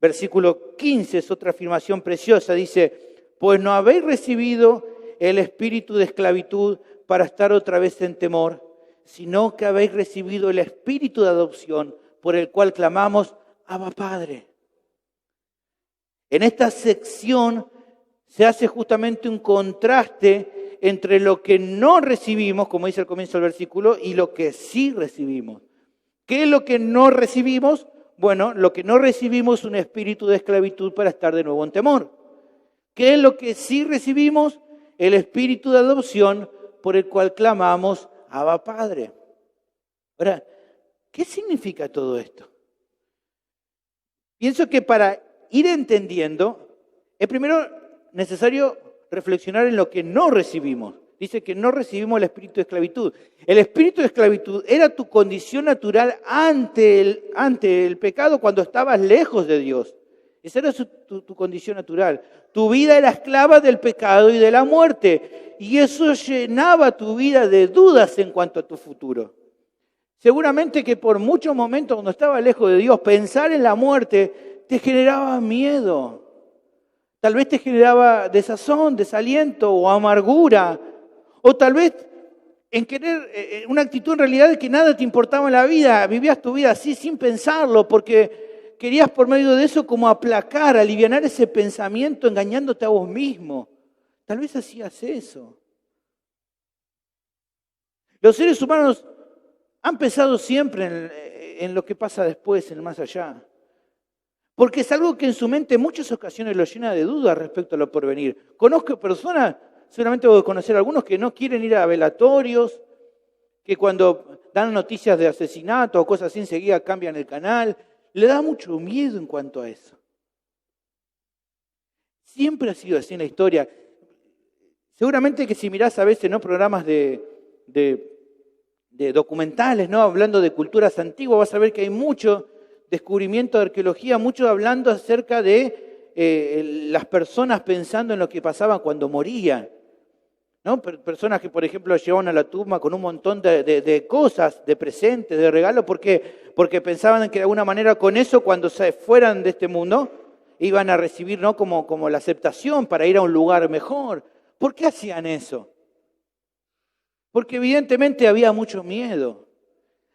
Versículo 15 es otra afirmación preciosa. Dice, pues no habéis recibido el espíritu de esclavitud para estar otra vez en temor, sino que habéis recibido el espíritu de adopción por el cual clamamos, Abba Padre. En esta sección se hace justamente un contraste entre lo que no recibimos, como dice al comienzo del versículo, y lo que sí recibimos. ¿Qué es lo que no recibimos? Bueno, lo que no recibimos es un espíritu de esclavitud para estar de nuevo en temor. ¿Qué es lo que sí recibimos? El espíritu de adopción por el cual clamamos, Abba Padre. Ahora, ¿qué significa todo esto? Pienso que para ir entendiendo, es primero necesario reflexionar en lo que no recibimos. Dice que no recibimos el espíritu de esclavitud. El espíritu de esclavitud era tu condición natural ante el pecado cuando estabas lejos de Dios. Esa era tu condición natural. Tu vida era esclava del pecado y de la muerte. Y eso llenaba tu vida de dudas en cuanto a tu futuro. Seguramente que por muchos momentos cuando estabas lejos de Dios, pensar en la muerte te generaba miedo. Tal vez te generaba desazón, desaliento o amargura. O tal vez en querer, una actitud en realidad de que nada te importaba en la vida. Vivías tu vida así sin pensarlo porque querías por medio de eso como aplacar, alivianar ese pensamiento engañándote a vos mismo. Tal vez hacías eso. Los seres humanos han pensado siempre en lo que pasa después, en el más allá. Porque es algo que en su mente en muchas ocasiones lo llena de dudas respecto a lo porvenir. Conozco personas, seguramente voy a conocer algunos que no quieren ir a velatorios, que cuando dan noticias de asesinato o cosas así enseguida cambian el canal. Le da mucho miedo en cuanto a eso. Siempre ha sido así en la historia. Seguramente que si mirás a veces, ¿no?, programas de documentales, ¿no?, hablando de culturas antiguas, vas a ver que hay mucho descubrimiento de arqueología, mucho hablando acerca de las personas pensando en lo que pasaba cuando morían, ¿no? Personas que, por ejemplo, llevaban a la tumba con un montón de cosas, de presentes, de regalos, porque pensaban que de alguna manera con eso, cuando se fueran de este mundo, iban a recibir, ¿no?, como la aceptación para ir a un lugar mejor. ¿Por qué hacían eso? Porque evidentemente había mucho miedo.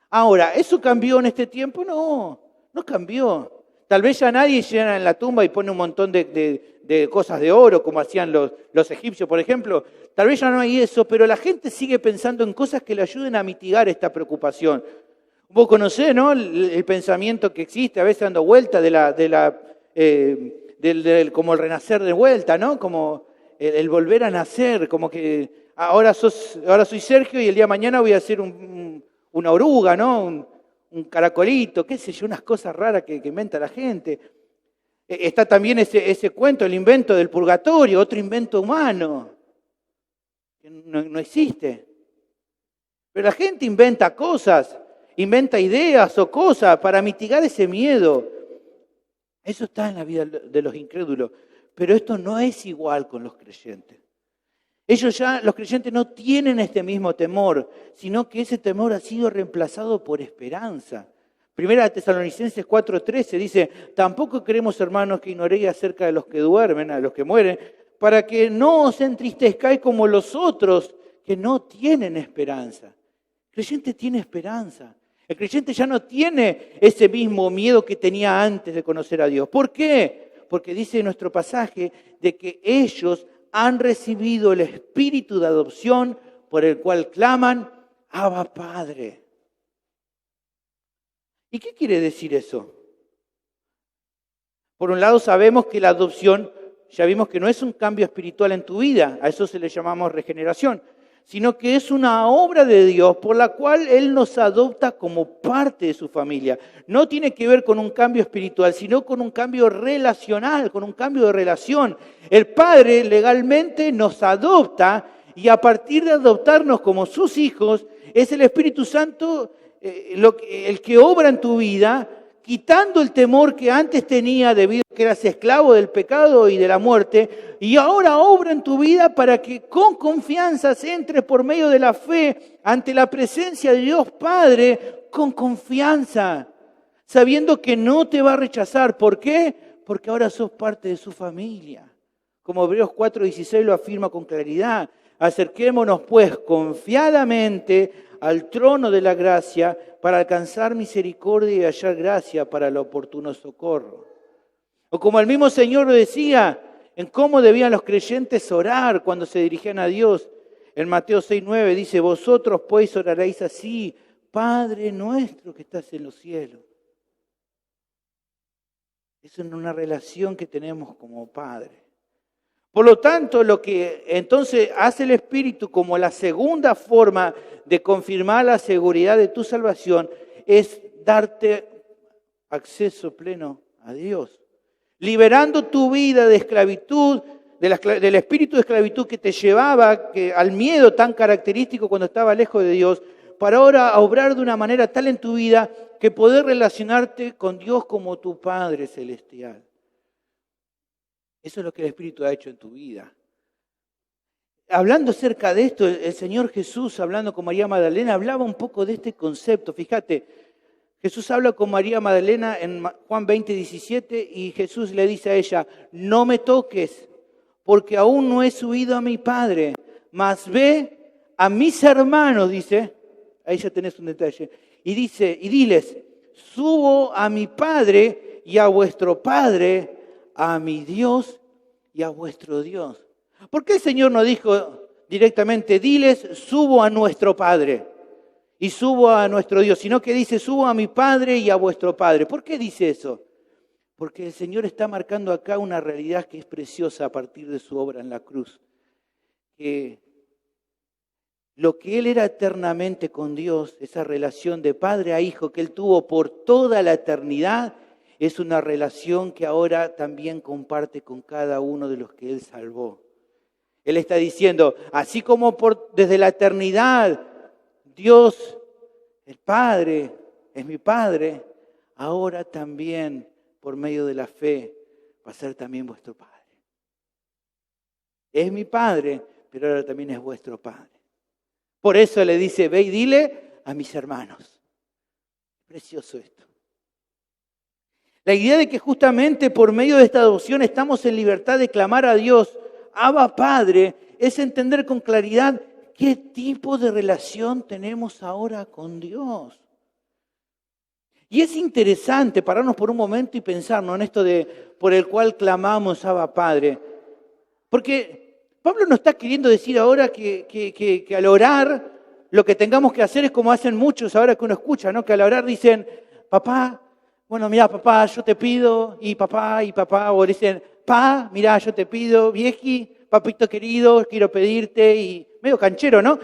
Ahora, ¿eso cambió en este tiempo? No cambió. Tal vez ya nadie llena en la tumba y pone un montón de cosas de oro, como hacían los egipcios, por ejemplo. Tal vez ya no hay eso, pero la gente sigue pensando en cosas que le ayuden a mitigar esta preocupación. Vos conocés, ¿no?, el pensamiento que existe, a veces dando vuelta como el renacer de vuelta, ¿no? Como el volver a nacer, como que ahora soy Sergio y el día de mañana voy a ser una oruga, ¿no? Un caracolito, qué sé yo, unas cosas raras que inventa la gente. Está también ese cuento, el invento del purgatorio, otro invento humano, que no existe. Pero la gente inventa cosas, inventa ideas o cosas para mitigar ese miedo. Eso está en la vida de los incrédulos. Pero esto no es igual con los creyentes. Los creyentes no tienen este mismo temor, sino que ese temor ha sido reemplazado por esperanza. Primera Tesalonicenses 4:13 dice, tampoco queremos, hermanos, que ignoréis acerca de los que duermen, a los que mueren, para que no os entristezcáis como los otros que no tienen esperanza. El creyente tiene esperanza. El creyente ya no tiene ese mismo miedo que tenía antes de conocer a Dios. ¿Por qué? Porque dice nuestro pasaje de que ellos han recibido el espíritu de adopción por el cual claman, Abba Padre. ¿Y qué quiere decir eso? Por un lado sabemos que la adopción, ya vimos que no es un cambio espiritual en tu vida, a eso se le llamamos regeneración, sino que es una obra de Dios por la cual Él nos adopta como parte de su familia. No tiene que ver con un cambio espiritual, sino con un cambio relacional, con un cambio de relación. El Padre legalmente nos adopta y a partir de adoptarnos como sus hijos, es el Espíritu Santo el que obra en tu vida, quitando el temor que antes tenía debido a que eras esclavo del pecado y de la muerte, y ahora obra en tu vida para que con confianza entres por medio de la fe ante la presencia de Dios Padre, con confianza, sabiendo que no te va a rechazar. ¿Por qué? Porque ahora sos parte de su familia. Como Hebreos 4:16 lo afirma con claridad. Acerquémonos pues confiadamente al trono de la gracia para alcanzar misericordia y hallar gracia para el oportuno socorro. O como el mismo Señor decía en cómo debían los creyentes orar cuando se dirigían a Dios. En Mateo 6:9 dice, vosotros pues oraréis así, Padre nuestro que estás en los cielos. Es una relación que tenemos como Padre. Por lo tanto, lo que entonces hace el Espíritu como la segunda forma de confirmar la seguridad de tu salvación es darte acceso pleno a Dios, liberando tu vida de esclavitud, del espíritu de esclavitud que te llevaba al miedo tan característico cuando estaba lejos de Dios, para ahora obrar de una manera tal en tu vida que poder relacionarte con Dios como tu Padre Celestial. Eso es lo que el Espíritu ha hecho en tu vida. Hablando acerca de esto, el Señor Jesús, hablando con María Magdalena, hablaba un poco de este concepto. Fíjate, Jesús habla con María Magdalena en Juan 20:17 y Jesús le dice a ella, no me toques, porque aún no he subido a mi Padre, mas ve a mis hermanos, dice, ahí ya tenés un detalle, y dice, y diles, subo a mi Padre y a vuestro Padre, a mi Dios y a vuestro Dios. ¿Por qué el Señor no dijo directamente, diles, subo a nuestro Padre y subo a nuestro Dios, sino que dice, subo a mi Padre y a vuestro Padre? ¿Por qué dice eso? Porque el Señor está marcando acá una realidad que es preciosa a partir de su obra en la cruz. Que lo que Él era eternamente con Dios, esa relación de padre a hijo que Él tuvo por toda la eternidad, es una relación que ahora también comparte con cada uno de los que Él salvó. Él está diciendo, así como desde la eternidad Dios, el Padre, es mi Padre, ahora también por medio de la fe va a ser también vuestro Padre. Es mi Padre, pero ahora también es vuestro Padre. Por eso le dice, ve y dile a mis hermanos. Precioso esto. La idea de que justamente por medio de esta adopción estamos en libertad de clamar a Dios, Abba Padre, es entender con claridad qué tipo de relación tenemos ahora con Dios. Y es interesante pararnos por un momento y pensarnos en esto de por el cual clamamos Abba Padre. Porque Pablo no está queriendo decir ahora que al orar lo que tengamos que hacer es como hacen muchos ahora que uno escucha, ¿no? Que al orar dicen, papá, bueno, mira, papá, yo te pido, y papá, o dicen, pa, mira, yo te pido, vieji, papito querido, quiero pedirte, y medio canchero, ¿no?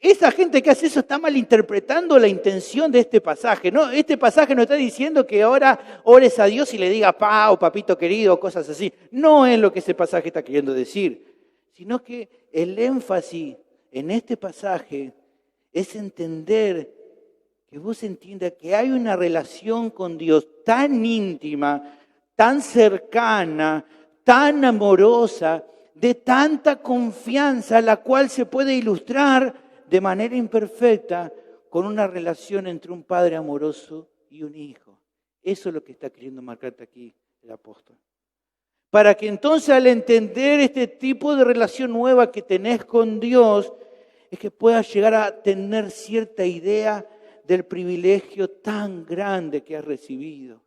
Esa gente que hace eso está malinterpretando la intención de este pasaje, ¿no? Este pasaje no está diciendo que ahora ores a Dios y le diga pa o papito querido, cosas así. No es lo que ese pasaje está queriendo decir, sino que el énfasis en este pasaje es entender que vos entiendas que hay una relación con Dios tan íntima, tan cercana, tan amorosa, de tanta confianza, la cual se puede ilustrar de manera imperfecta con una relación entre un padre amoroso y un hijo. Eso es lo que está queriendo marcarte aquí el apóstol. Para que entonces al entender este tipo de relación nueva que tenés con Dios, es que puedas llegar a tener cierta idea del privilegio tan grande que has recibido.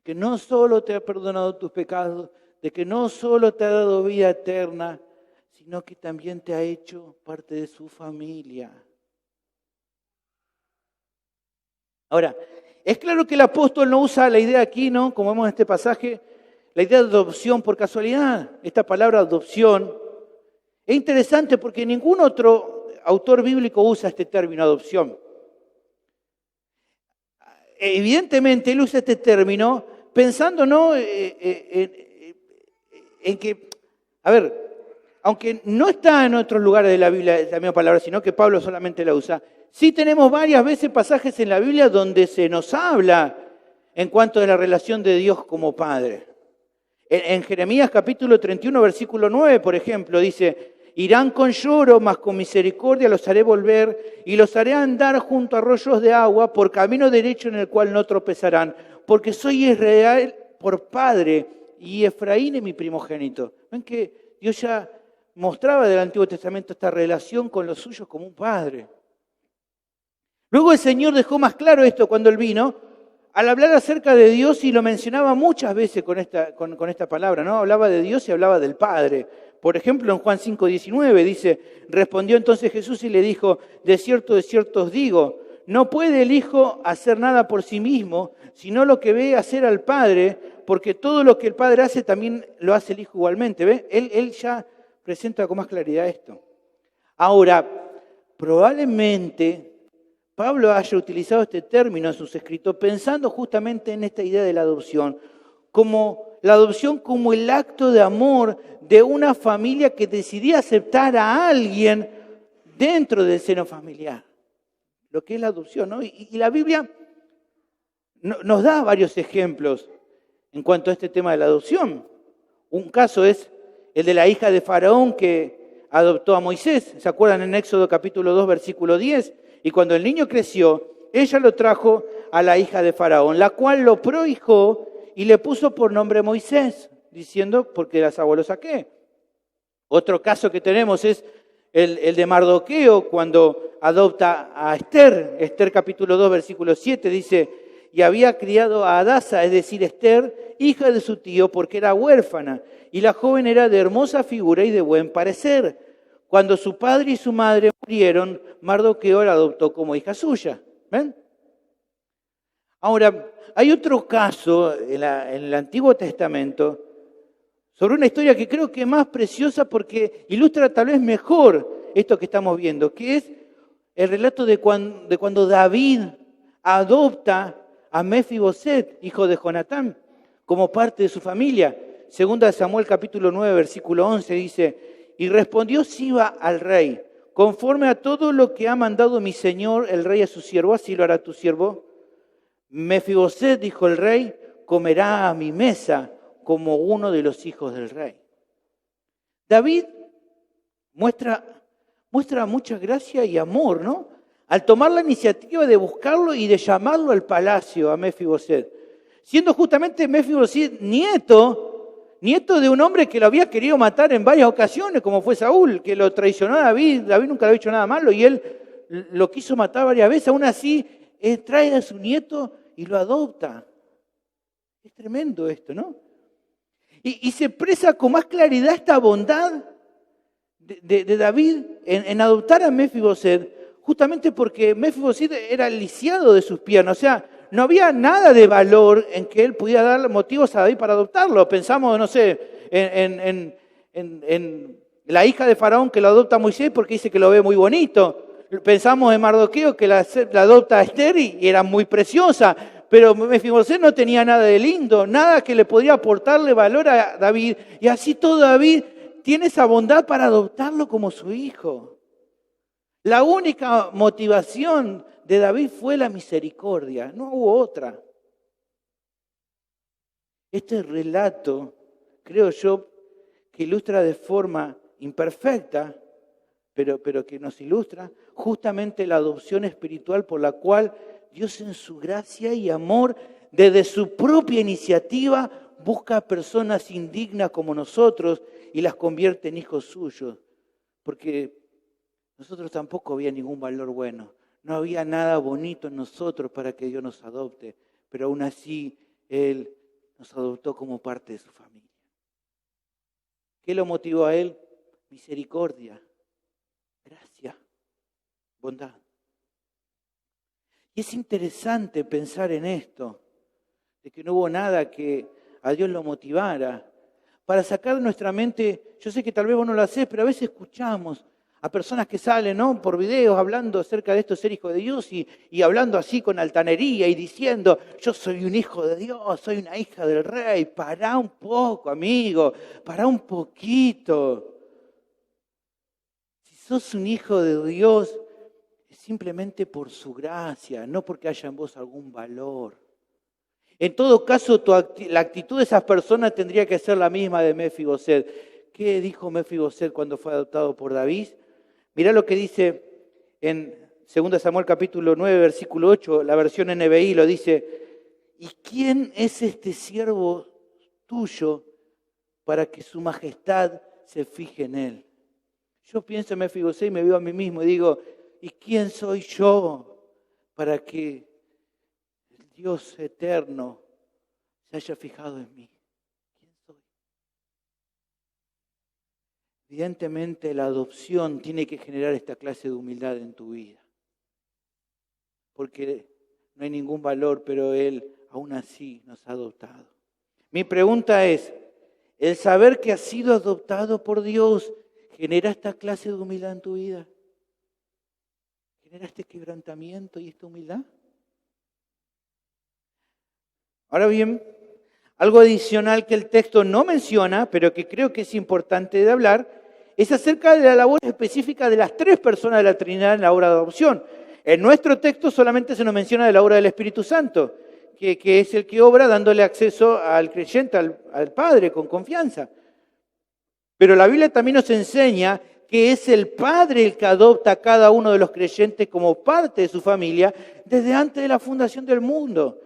Que no solo te ha perdonado tus pecados, de que no solo te ha dado vida eterna, sino que también te ha hecho parte de su familia. Ahora, es claro que el apóstol no usa la idea aquí, ¿no? Como vemos en este pasaje, la idea de adopción por casualidad. Esta palabra adopción es interesante porque ningún otro autor bíblico usa este término adopción. Evidentemente él usa este término pensando, ¿no? En que, a ver, aunque no está en otros lugares de la Biblia la misma palabra, sino que Pablo solamente la usa, sí tenemos varias veces pasajes en la Biblia donde se nos habla en cuanto a la relación de Dios como Padre. En Jeremías capítulo 31, versículo 9, por ejemplo, dice: irán con lloro, mas con misericordia los haré volver, y los haré andar junto a arroyos de agua, por camino derecho en el cual no tropezarán, porque soy Israel por padre, y Efraín es mi primogénito. ¿Ven que Dios ya mostraba del Antiguo Testamento esta relación con los suyos como un padre? Luego el Señor dejó más claro esto cuando Él vino, al hablar acerca de Dios, y lo mencionaba muchas veces con esta palabra, ¿no? Hablaba de Dios y hablaba del Padre. Por ejemplo, en Juan 5:19 dice: respondió entonces Jesús y le dijo: de cierto os digo, no puede el Hijo hacer nada por sí mismo, sino lo que ve hacer al Padre, porque todo lo que el Padre hace también lo hace el Hijo igualmente. ¿Ve? Él ya presenta con más claridad esto. Ahora, probablemente Pablo haya utilizado este término en sus escritos pensando justamente en esta idea de la adopción como el acto de amor de una familia que decidía aceptar a alguien dentro del seno familiar. Lo que es la adopción, ¿no? Y la Biblia nos da varios ejemplos en cuanto a este tema de la adopción. Un caso es el de la hija de Faraón que adoptó a Moisés. ¿Se acuerdan en Éxodo capítulo 2, versículo 10? Y cuando el niño creció, ella lo trajo a la hija de Faraón, la cual lo prohijó y le puso por nombre Moisés, diciendo: porque de las aguas lo saqué. Otro caso que tenemos es el de Mardoqueo cuando adopta a Esther. Esther capítulo 2, versículo 7 dice: y había criado a Hadasa, es decir, Esther, hija de su tío, porque era huérfana, y la joven era de hermosa figura y de buen parecer. Cuando su padre y su madre murieron, Mardoqueo la adoptó como hija suya. ¿Ven? Ahora, hay otro caso en el Antiguo Testamento sobre una historia que creo que es más preciosa porque ilustra tal vez mejor esto que estamos viendo, que es el relato de cuando David adopta a Mefiboset, hijo de Jonatán, como parte de su familia. Segunda de Samuel capítulo 9, versículo 11 dice: y respondió Siba al rey: conforme a todo lo que ha mandado mi señor el rey a su siervo, así lo hará tu siervo. Mefiboset, dijo el rey, comerá a mi mesa como uno de los hijos del rey. David muestra mucha gracia y amor, ¿no? Al tomar la iniciativa de buscarlo y de llamarlo al palacio a Mefiboset, siendo justamente Mefiboset nieto de un hombre que lo había querido matar en varias ocasiones, como fue Saúl, que lo traicionó a David. David nunca le había hecho nada malo y él lo quiso matar varias veces. Aún así, trae a su nieto y lo adopta. Es tremendo esto, ¿no? Y se expresa con más claridad esta bondad de David en adoptar a Mefiboset, justamente porque Mefiboset era lisiado de sus piernas. O sea, no había nada de valor en que él pudiera dar motivos a David para adoptarlo. Pensamos, no sé, en La hija de Faraón que lo adopta a Moisés porque dice que lo ve muy bonito. Pensamos en Mardoqueo que la adopta a Esther y era muy preciosa, pero Mefiboset no tenía nada de lindo, nada que le podía aportarle valor a David. Y así todo David tiene esa bondad para adoptarlo como su hijo. La única motivación de David fue la misericordia, no hubo otra. Este relato, creo yo, que ilustra de forma imperfecta, pero que nos ilustra justamente la adopción espiritual por la cual Dios en su gracia y amor, desde su propia iniciativa, busca a personas indignas como nosotros y las convierte en hijos suyos. Porque nosotros tampoco había ningún valor bueno, no había nada bonito en nosotros para que Dios nos adopte, pero aún así Él nos adoptó como parte de su familia. ¿Qué lo motivó a Él? Misericordia, gracia, bondad. Y es interesante pensar en esto, de que no hubo nada que a Dios lo motivara. Para sacar de nuestra mente, yo sé que tal vez vos no lo hacés, pero a veces escuchamos a personas que salen, ¿no?, por videos hablando acerca de esto, ser hijo de Dios, y hablando así con altanería y diciendo, yo soy un hijo de Dios, soy una hija del rey. Pará un poco, amigo, pará un poquito. Si sos un hijo de Dios, es simplemente por su gracia, no porque haya en vos algún valor. En todo caso, la actitud de esas personas tendría que ser la misma de Mefiboset. ¿Qué dijo Mefiboset cuando fue adoptado por David? Mirá lo que dice en 2 Samuel capítulo 9, versículo 8, la versión NBI lo dice, ¿y quién es este siervo tuyo para que su majestad se fije en él? Yo pienso en Mefiboset y me veo a mí mismo y digo, ¿y quién soy yo para que el Dios eterno se haya fijado en mí? ¿Quién soy? Evidentemente la adopción tiene que generar esta clase de humildad en tu vida. Porque no hay ningún valor, pero Él aún así nos ha adoptado. Mi pregunta es, ¿el saber que has sido adoptado por Dios genera esta clase de humildad en tu vida? ¿Genera este quebrantamiento y esta humildad? Ahora bien, algo adicional que el texto no menciona, pero que creo que es importante de hablar, es acerca de la labor específica de las tres personas de la Trinidad en la obra de adopción. En nuestro texto solamente se nos menciona de la obra del Espíritu Santo, que es el que obra dándole acceso al creyente, al Padre, con confianza. Pero la Biblia también nos enseña que es el Padre el que adopta a cada uno de los creyentes como parte de su familia desde antes de la fundación del mundo.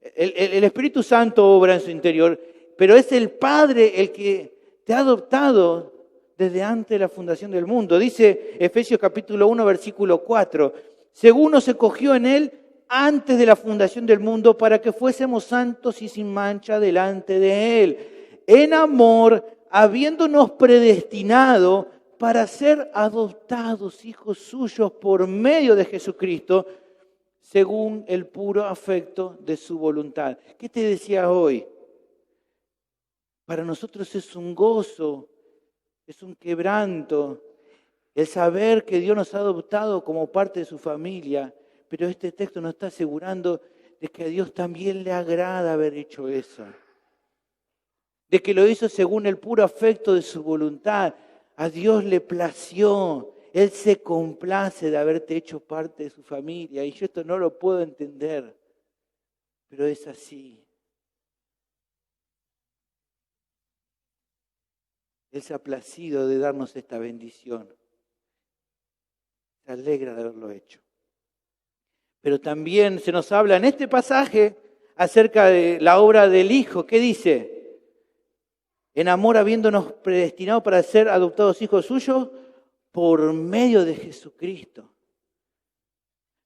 El Espíritu Santo obra en su interior, pero es el Padre el que te ha adoptado desde antes de la fundación del mundo. Dice Efesios capítulo 1, versículo 4, según nos escogió en Él antes de la fundación del mundo para que fuésemos santos y sin mancha delante de Él, en amor, habiéndonos predestinado para ser adoptados hijos suyos por medio de Jesucristo, según el puro afecto de su voluntad. ¿Qué te decía hoy? Para nosotros es un gozo, es un quebranto, el saber que Dios nos ha adoptado como parte de su familia, pero este texto nos está asegurando de que a Dios también le agrada haber hecho eso, de que lo hizo según el puro afecto de su voluntad. A Dios le plació, Él se complace de haberte hecho parte de su familia, y yo esto no lo puedo entender, pero es así. Él se ha placido de darnos esta bendición. Se alegra de haberlo hecho. Pero también se nos habla en este pasaje acerca de la obra del Hijo. ¿Qué dice? En amor, habiéndonos predestinado para ser adoptados hijos suyos por medio de Jesucristo.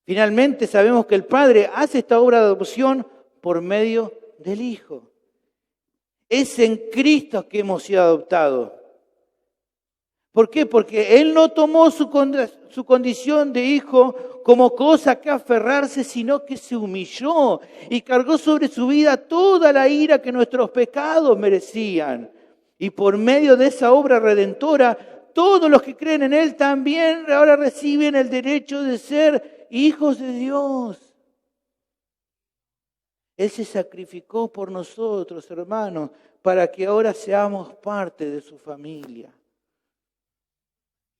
Finalmente sabemos que el Padre hace esta obra de adopción por medio del Hijo. Es en Cristo que hemos sido adoptados. ¿Por qué? Porque Él no tomó su condición de hijo como cosa que aferrarse, sino que se humilló y cargó sobre su vida toda la ira que nuestros pecados merecían. Y por medio de esa obra redentora todos los que creen en Él también ahora reciben el derecho de ser hijos de Dios. Él se sacrificó por nosotros, hermanos, para que ahora seamos parte de su familia.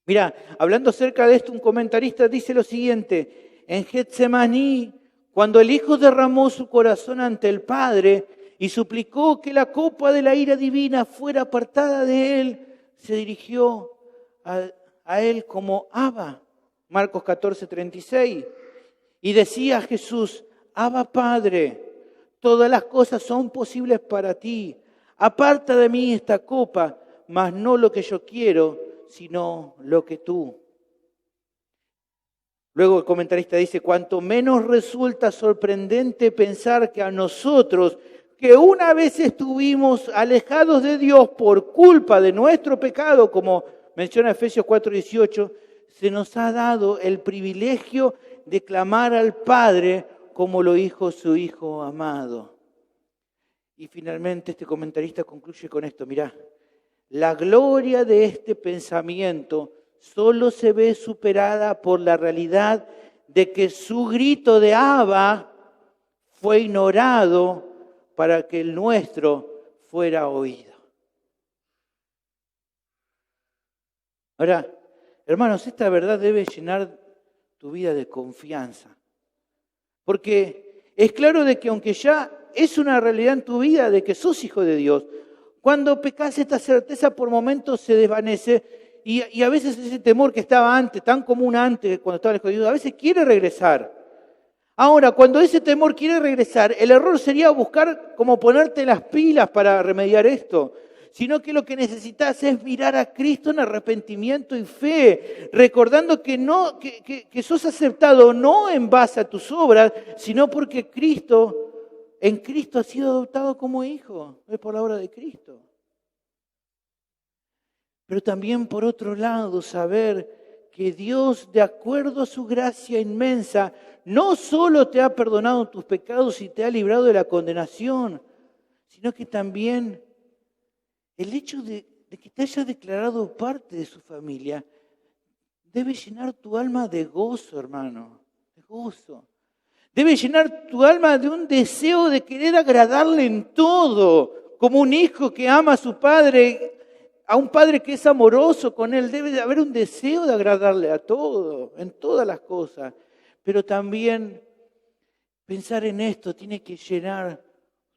Mira, hablando acerca de esto, un comentarista dice lo siguiente: en Getsemaní, cuando el Hijo derramó su corazón ante el Padre y suplicó que la copa de la ira divina fuera apartada de Él, se dirigió a Él como Abba, Marcos 14:36, y decía a Jesús: Abba Padre, todas las cosas son posibles para ti. Aparta de mí esta copa, mas no lo que yo quiero, sino lo que tú. Luego el comentarista dice: cuanto menos resulta sorprendente pensar que a nosotros, que una vez estuvimos alejados de Dios por culpa de nuestro pecado, como menciona Efesios 4:18, se nos ha dado el privilegio de clamar al Padre como lo hizo su Hijo amado. Y finalmente este comentarista concluye con esto: mirá, la gloria de este pensamiento solo se ve superada por la realidad de que su grito de Abba fue ignorado para que el nuestro fuera oído. Ahora, hermanos, esta verdad debe llenar tu vida de confianza. Porque es claro de que aunque ya es una realidad en tu vida de que sos hijo de Dios, cuando pecas esta certeza por momentos se desvanece y a veces ese temor que estaba antes, tan común antes cuando estaba lejos de Dios, a veces quiere regresar. Ahora, cuando ese temor quiere regresar, el error sería buscar cómo ponerte las pilas para remediar esto, sino que lo que necesitas es mirar a Cristo en arrepentimiento y fe, recordando que sos aceptado no en base a tus obras, sino porque en Cristo has sido adoptado como hijo, es por la obra de Cristo. Pero también, por otro lado, saber que Dios, de acuerdo a su gracia inmensa, no solo te ha perdonado tus pecados y te ha librado de la condenación, sino que también el hecho de que te haya declarado parte de su familia debe llenar tu alma de gozo, hermano, de gozo. Debe llenar tu alma de un deseo de querer agradarle en todo, como un hijo que ama a su padre, a un padre que es amoroso con él. Debe de haber un deseo de agradarle a todo, en todas las cosas. Pero también pensar en esto tiene que llenar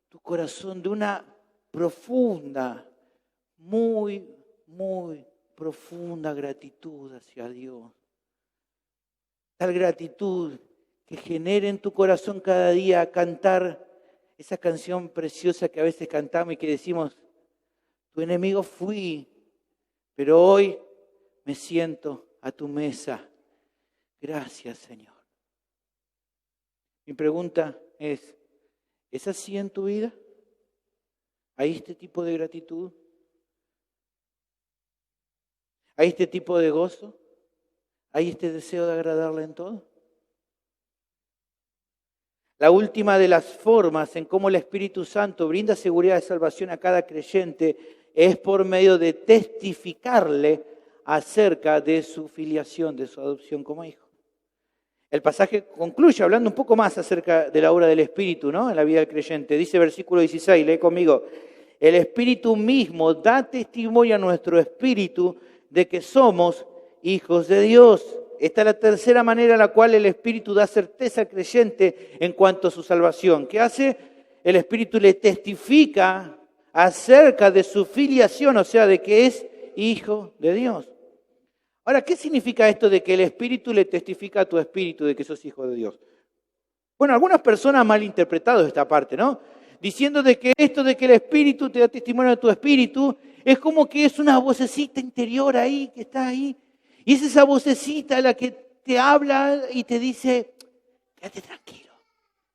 tu corazón de una profunda, muy, muy profunda gratitud hacia Dios. Tal gratitud que genere en tu corazón cada día cantar esa canción preciosa que a veces cantamos y que decimos: tu enemigo fui, pero hoy me siento a tu mesa. Gracias, Señor. Mi pregunta ¿es así en tu vida? ¿Hay este tipo de gratitud? ¿Hay este tipo de gozo? ¿Hay este deseo de agradarle en todo? La última de las formas en cómo el Espíritu Santo brinda seguridad de salvación a cada creyente es por medio de testificarle acerca de su filiación, de su adopción como hijo. El pasaje concluye hablando un poco más acerca de la obra del Espíritu, ¿no?, en la vida del creyente. Dice versículo 16, lee conmigo: el Espíritu mismo da testimonio a nuestro espíritu de que somos hijos de Dios. Esta es la tercera manera en la cual el Espíritu da certeza al creyente en cuanto a su salvación. ¿Qué hace? El Espíritu le testifica acerca de su filiación, o sea, de que es hijo de Dios. Ahora, ¿qué significa esto de que el Espíritu le testifica a tu espíritu de que sos hijo de Dios? Bueno, algunas personas han malinterpretado esta parte, ¿no? Diciendo de que esto de que el Espíritu te da testimonio a tu espíritu es como que es una vocecita interior ahí, que está ahí. Y es esa vocecita la que te habla y te dice: quédate tranquilo.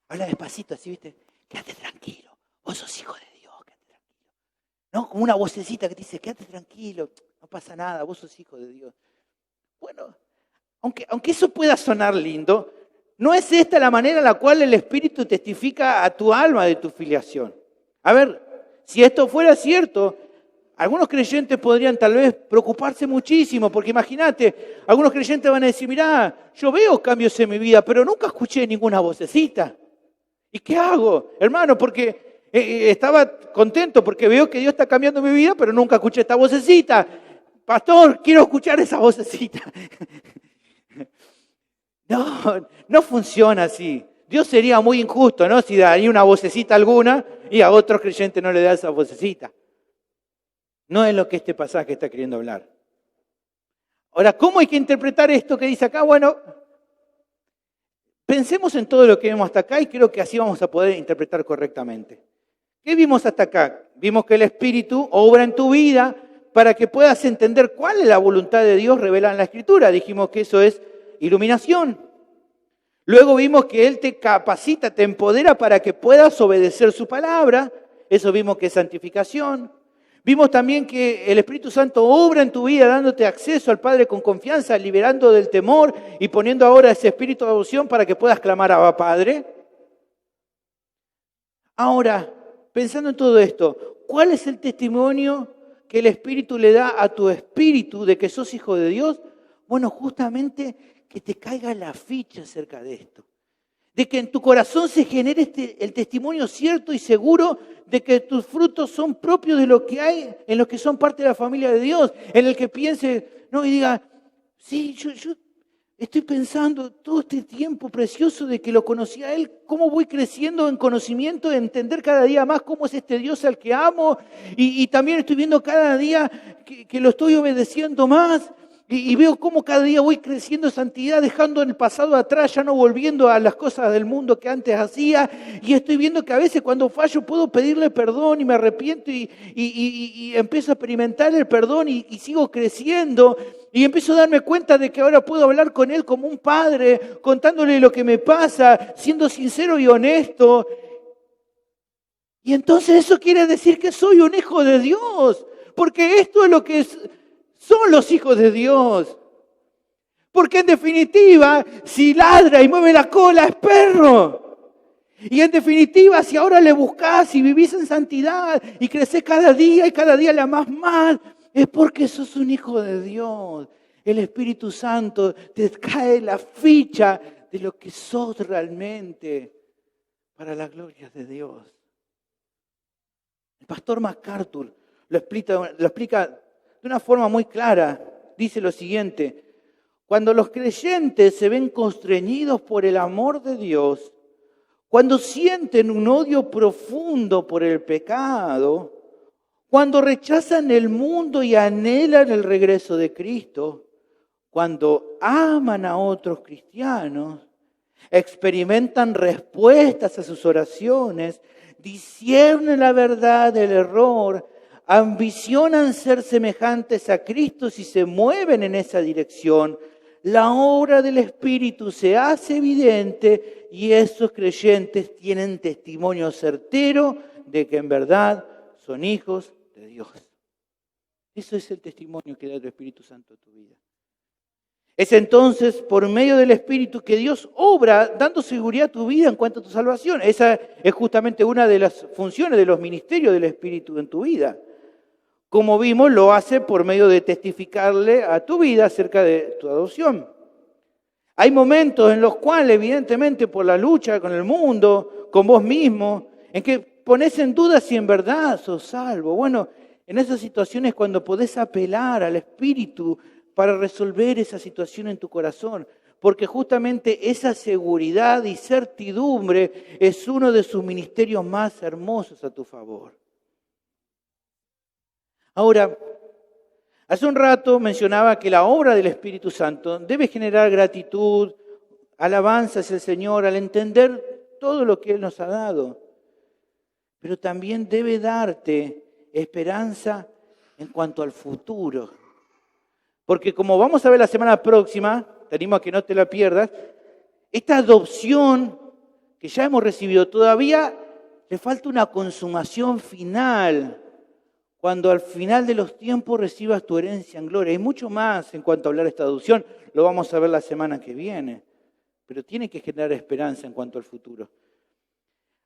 Habla despacito así, ¿viste? Quédate tranquilo. Vos sos hijo de Dios, quédate tranquilo. ¿No? Como una vocecita que te dice: quédate tranquilo, no pasa nada, vos sos hijo de Dios. Bueno, aunque eso pueda sonar lindo, no es esta la manera en la cual el Espíritu testifica a tu alma de tu filiación. A ver, si esto fuera cierto, Algunos creyentes podrían tal vez preocuparse muchísimo, porque imagínate, algunos creyentes van a decir, mirá, yo veo cambios en mi vida, pero nunca escuché ninguna vocecita. ¿Y qué hago? Hermano, porque estaba contento porque veo que Dios está cambiando mi vida, pero nunca escuché esta vocecita. Pastor, quiero escuchar esa vocecita. No funciona así. Dios sería muy injusto, ¿no? Si daría una vocecita alguna y a otros creyentes no le da esa vocecita. No es lo que este pasaje está queriendo hablar. Ahora, ¿cómo hay que interpretar esto que dice acá? Bueno, pensemos en todo lo que vemos hasta acá y creo que así vamos a poder interpretar correctamente. ¿Qué vimos hasta acá? Vimos que el Espíritu obra en tu vida para que puedas entender cuál es la voluntad de Dios revelada en la Escritura. Dijimos que eso es iluminación. Luego vimos que Él te capacita, te empodera para que puedas obedecer su palabra. Eso vimos que es santificación. Vimos también que el Espíritu Santo obra en tu vida dándote acceso al Padre con confianza, liberando del temor y poniendo ahora ese espíritu de adopción para que puedas clamar a Abba Padre. Ahora, pensando en todo esto, ¿cuál es el testimonio que el Espíritu le da a tu espíritu de que sos hijo de Dios? Bueno, justamente que te caiga la ficha acerca de esto. De que en tu corazón se genere el testimonio cierto y seguro de que tus frutos son propios de lo que hay, en los que son parte de la familia de Dios, en el que piense, no, y diga, sí, yo estoy pensando todo este tiempo precioso de que lo conocí a Él, cómo voy creciendo en conocimiento, de entender cada día más cómo es este Dios al que amo, y también estoy viendo cada día que lo estoy obedeciendo más. Y veo cómo cada día voy creciendo en santidad, dejando el pasado atrás, ya no volviendo a las cosas del mundo que antes hacía. Y estoy viendo que a veces cuando fallo puedo pedirle perdón y me arrepiento y empiezo a experimentar el perdón y sigo creciendo. Y empiezo a darme cuenta de que ahora puedo hablar con Él como un padre, contándole lo que me pasa, siendo sincero y honesto. Y entonces eso quiere decir que soy un hijo de Dios, porque esto es lo que son los hijos de Dios. Porque en definitiva, si ladra y mueve la cola, es perro. Y en definitiva, si ahora le buscás y vivís en santidad y creces cada día y cada día le amás más, es porque sos un hijo de Dios. El Espíritu Santo te cae la ficha de lo que sos realmente para la gloria de Dios. El pastor MacArthur lo explica de una forma muy clara. Dice lo siguiente: cuando los creyentes se ven constreñidos por el amor de Dios, cuando sienten un odio profundo por el pecado, cuando rechazan el mundo y anhelan el regreso de Cristo, cuando aman a otros cristianos, experimentan respuestas a sus oraciones, disciernen la verdad del error, ambicionan ser semejantes a Cristo si se mueven en esa dirección, la obra del Espíritu se hace evidente y esos creyentes tienen testimonio certero de que en verdad son hijos de Dios. Eso es el testimonio que da el Espíritu Santo a tu vida. Es entonces por medio del Espíritu que Dios obra dando seguridad a tu vida en cuanto a tu salvación. Esa es justamente una de las funciones de los ministerios del Espíritu en tu vida. Como vimos, lo hace por medio de testificarle a tu vida acerca de tu adopción. Hay momentos en los cuales, evidentemente, por la lucha con el mundo, con vos mismo, en que pones en duda si en verdad sos salvo. Bueno, en esas situaciones cuando podés apelar al Espíritu para resolver esa situación en tu corazón, porque justamente esa seguridad y certidumbre es uno de sus ministerios más hermosos a tu favor. Ahora, hace un rato mencionaba que la obra del Espíritu Santo debe generar gratitud, alabanza hacia el Señor al entender todo lo que Él nos ha dado, pero también debe darte esperanza en cuanto al futuro. Porque como vamos a ver la semana próxima, te animo a que no te la pierdas, esta adopción que ya hemos recibido todavía le falta una consumación final. Cuando al final de los tiempos recibas tu herencia en gloria. Hay mucho más en cuanto a hablar de esta adopción, lo vamos a ver la semana que viene. Pero tiene que generar esperanza en cuanto al futuro.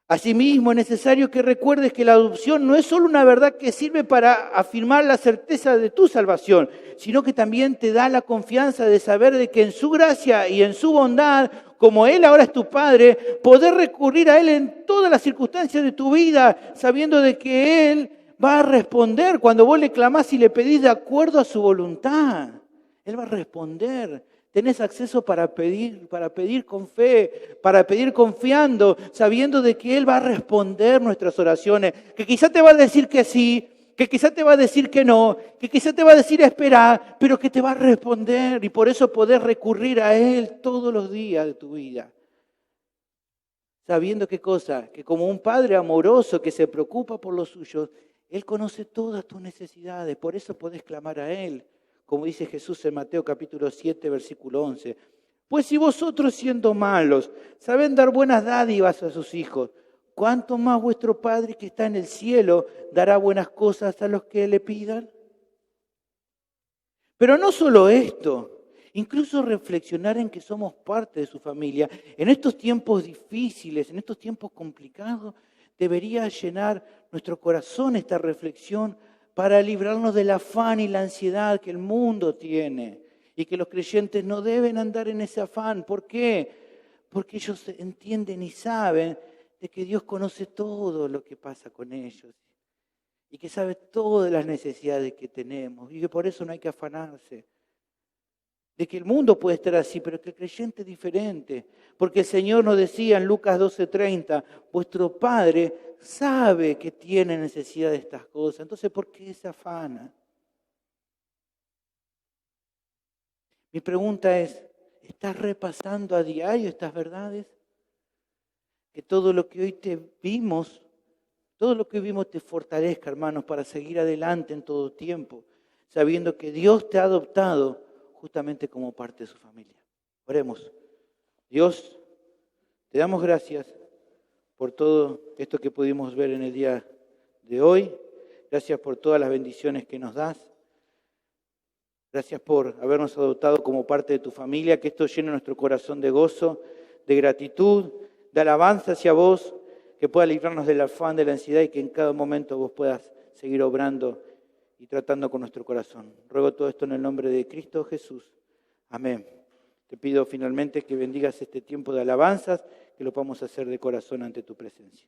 Asimismo, es necesario que recuerdes que la adopción no es solo una verdad que sirve para afirmar la certeza de tu salvación, sino que también te da la confianza de saber de que en su gracia y en su bondad, como Él ahora es tu Padre, poder recurrir a Él en todas las circunstancias de tu vida, sabiendo de que Él va a responder cuando vos le clamás y le pedís de acuerdo a su voluntad. Él va a responder. Tenés acceso para pedir con fe, para pedir confiando, sabiendo de que Él va a responder nuestras oraciones, que quizá te va a decir que sí, que quizá te va a decir que no, que quizá te va a decir esperar, pero que te va a responder y por eso podés recurrir a Él todos los días de tu vida. Sabiendo qué cosa, que como un padre amoroso que se preocupa por los suyos, Él conoce todas tus necesidades, por eso podés clamar a Él. Como dice Jesús en Mateo capítulo 7, versículo 11. Pues si vosotros siendo malos saben dar buenas dádivas a sus hijos, ¿cuánto más vuestro Padre que está en el cielo dará buenas cosas a los que le pidan? Pero no solo esto, incluso reflexionar en que somos parte de su familia. En estos tiempos difíciles, en estos tiempos complicados, debería llenar nuestro corazón esta reflexión para librarnos del afán y la ansiedad que el mundo tiene y que los creyentes no deben andar en ese afán. ¿Por qué? Porque ellos entienden y saben de que Dios conoce todo lo que pasa con ellos y que sabe todas las necesidades que tenemos y que por eso no hay que afanarse. De que el mundo puede estar así, pero que el creyente es diferente. Porque el Señor nos decía en Lucas 12:30, vuestro Padre sabe que tiene necesidad de estas cosas. Entonces, ¿por qué se afana? Mi pregunta es, ¿estás repasando a diario estas verdades? Que todo lo que hoy todo lo que hoy vimos te fortalezca, hermanos, para seguir adelante en todo tiempo, sabiendo que Dios te ha adoptado justamente como parte de su familia. Oremos. Dios, te damos gracias por todo esto que pudimos ver en el día de hoy. Gracias por todas las bendiciones que nos das. Gracias por habernos adoptado como parte de tu familia, que esto llene nuestro corazón de gozo, de gratitud, de alabanza hacia vos, que pueda librarnos del afán, de la ansiedad y que en cada momento vos puedas seguir obrando y tratando con nuestro corazón. Ruego todo esto en el nombre de Cristo Jesús. Amén. Te pido finalmente que bendigas este tiempo de alabanzas, que lo podamos hacer de corazón ante tu presencia.